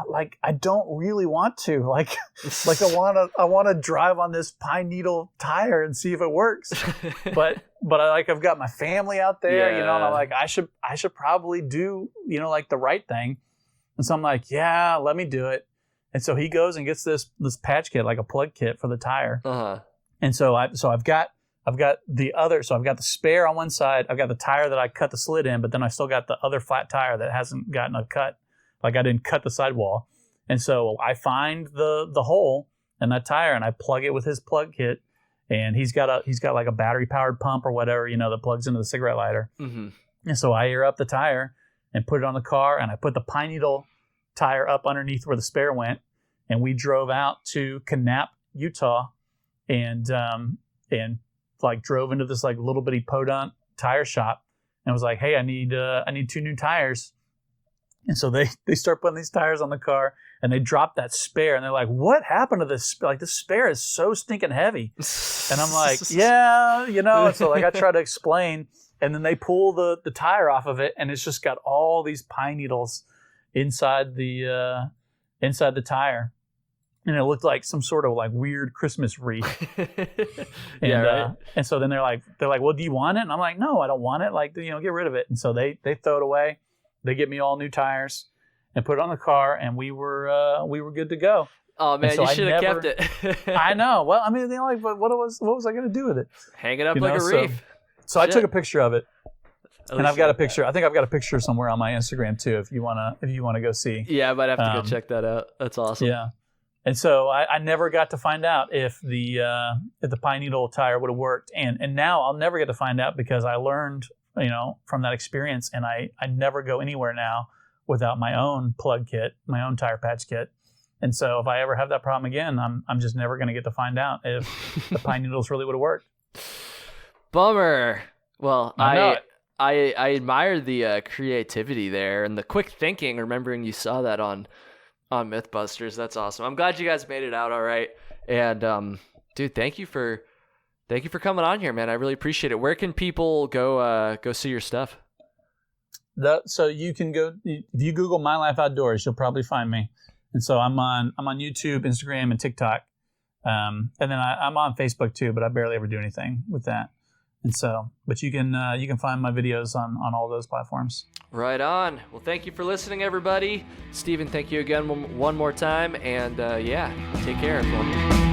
like I don't really want to. Like I want to drive on this pine needle tire and see if it works. But I've got my family out there, you know, and I'm like, I should probably do, you know, like the right thing. And so I'm like, yeah, let me do it. And so he goes and gets this patch kit, like a plug kit for the tire. Uh-huh. And so I've got the other, so I've got the spare on one side, I've got the tire that I cut the slit in, but then I still got the other flat tire that hasn't gotten a cut. Like I didn't cut the sidewall. And so I find the hole in that tire and I plug it with his plug kit. And he's got like a battery powered pump or whatever, you know, that plugs into the cigarette lighter. Mm-hmm. And so I air up the tire and put it on the car, and I put the pine needle tire up underneath where the spare went. And we drove out to Knapp, Utah, and like drove into this like little bitty podunk tire shop and was like, "Hey, I need 2 new tires." And so they start putting these tires on the car, and they drop that spare, and they're like, "What happened to this? Like this spare is so stinking heavy." And I'm like, "Yeah, you know." And so like I try to explain, and then they pull the tire off of it, and it's just got all these pine needles inside the tire. And it looked like some sort of like weird Christmas wreath. Right. And so then they're like, "Well, do you want it?" And I'm like, "No, I don't want it. Like, you know, get rid of it." And so they throw it away. They get me all new tires and put it on the car, and we were good to go. Oh man, so you should have kept it. I know. Well, I mean, like, what was I going to do with it? Hang it up like a reef. So I took a picture of it, and I've got a picture. I think I've got a picture somewhere on my Instagram too. If you wanna go see. Yeah, I might have to go check that out. That's awesome. Yeah. And so I never got to find out if the pine needle tire would have worked, and now I'll never get to find out because I learned, you know, from that experience, and I never go anywhere now without my own plug kit, my own tire patch kit. And so if I ever have that problem again, I'm just never going to get to find out if the pine needles really would have worked. Bummer. Well, I admire the creativity there and the quick thinking, remembering you saw that on Mythbusters. That's awesome. I'm glad you guys made it out all right. And dude, thank you for Thank you for coming on here, man. I really appreciate it. Where can people go see your stuff? So you can go, if you Google My Life Outdoors, you'll probably find me. And so I'm on YouTube, Instagram, and TikTok. And then I'm on Facebook too, but I barely ever do anything with that. And so, but you can find my videos on all those platforms. Right on. Well, thank you for listening, everybody. Stephen, thank you again one more time. And yeah, take care, everyone.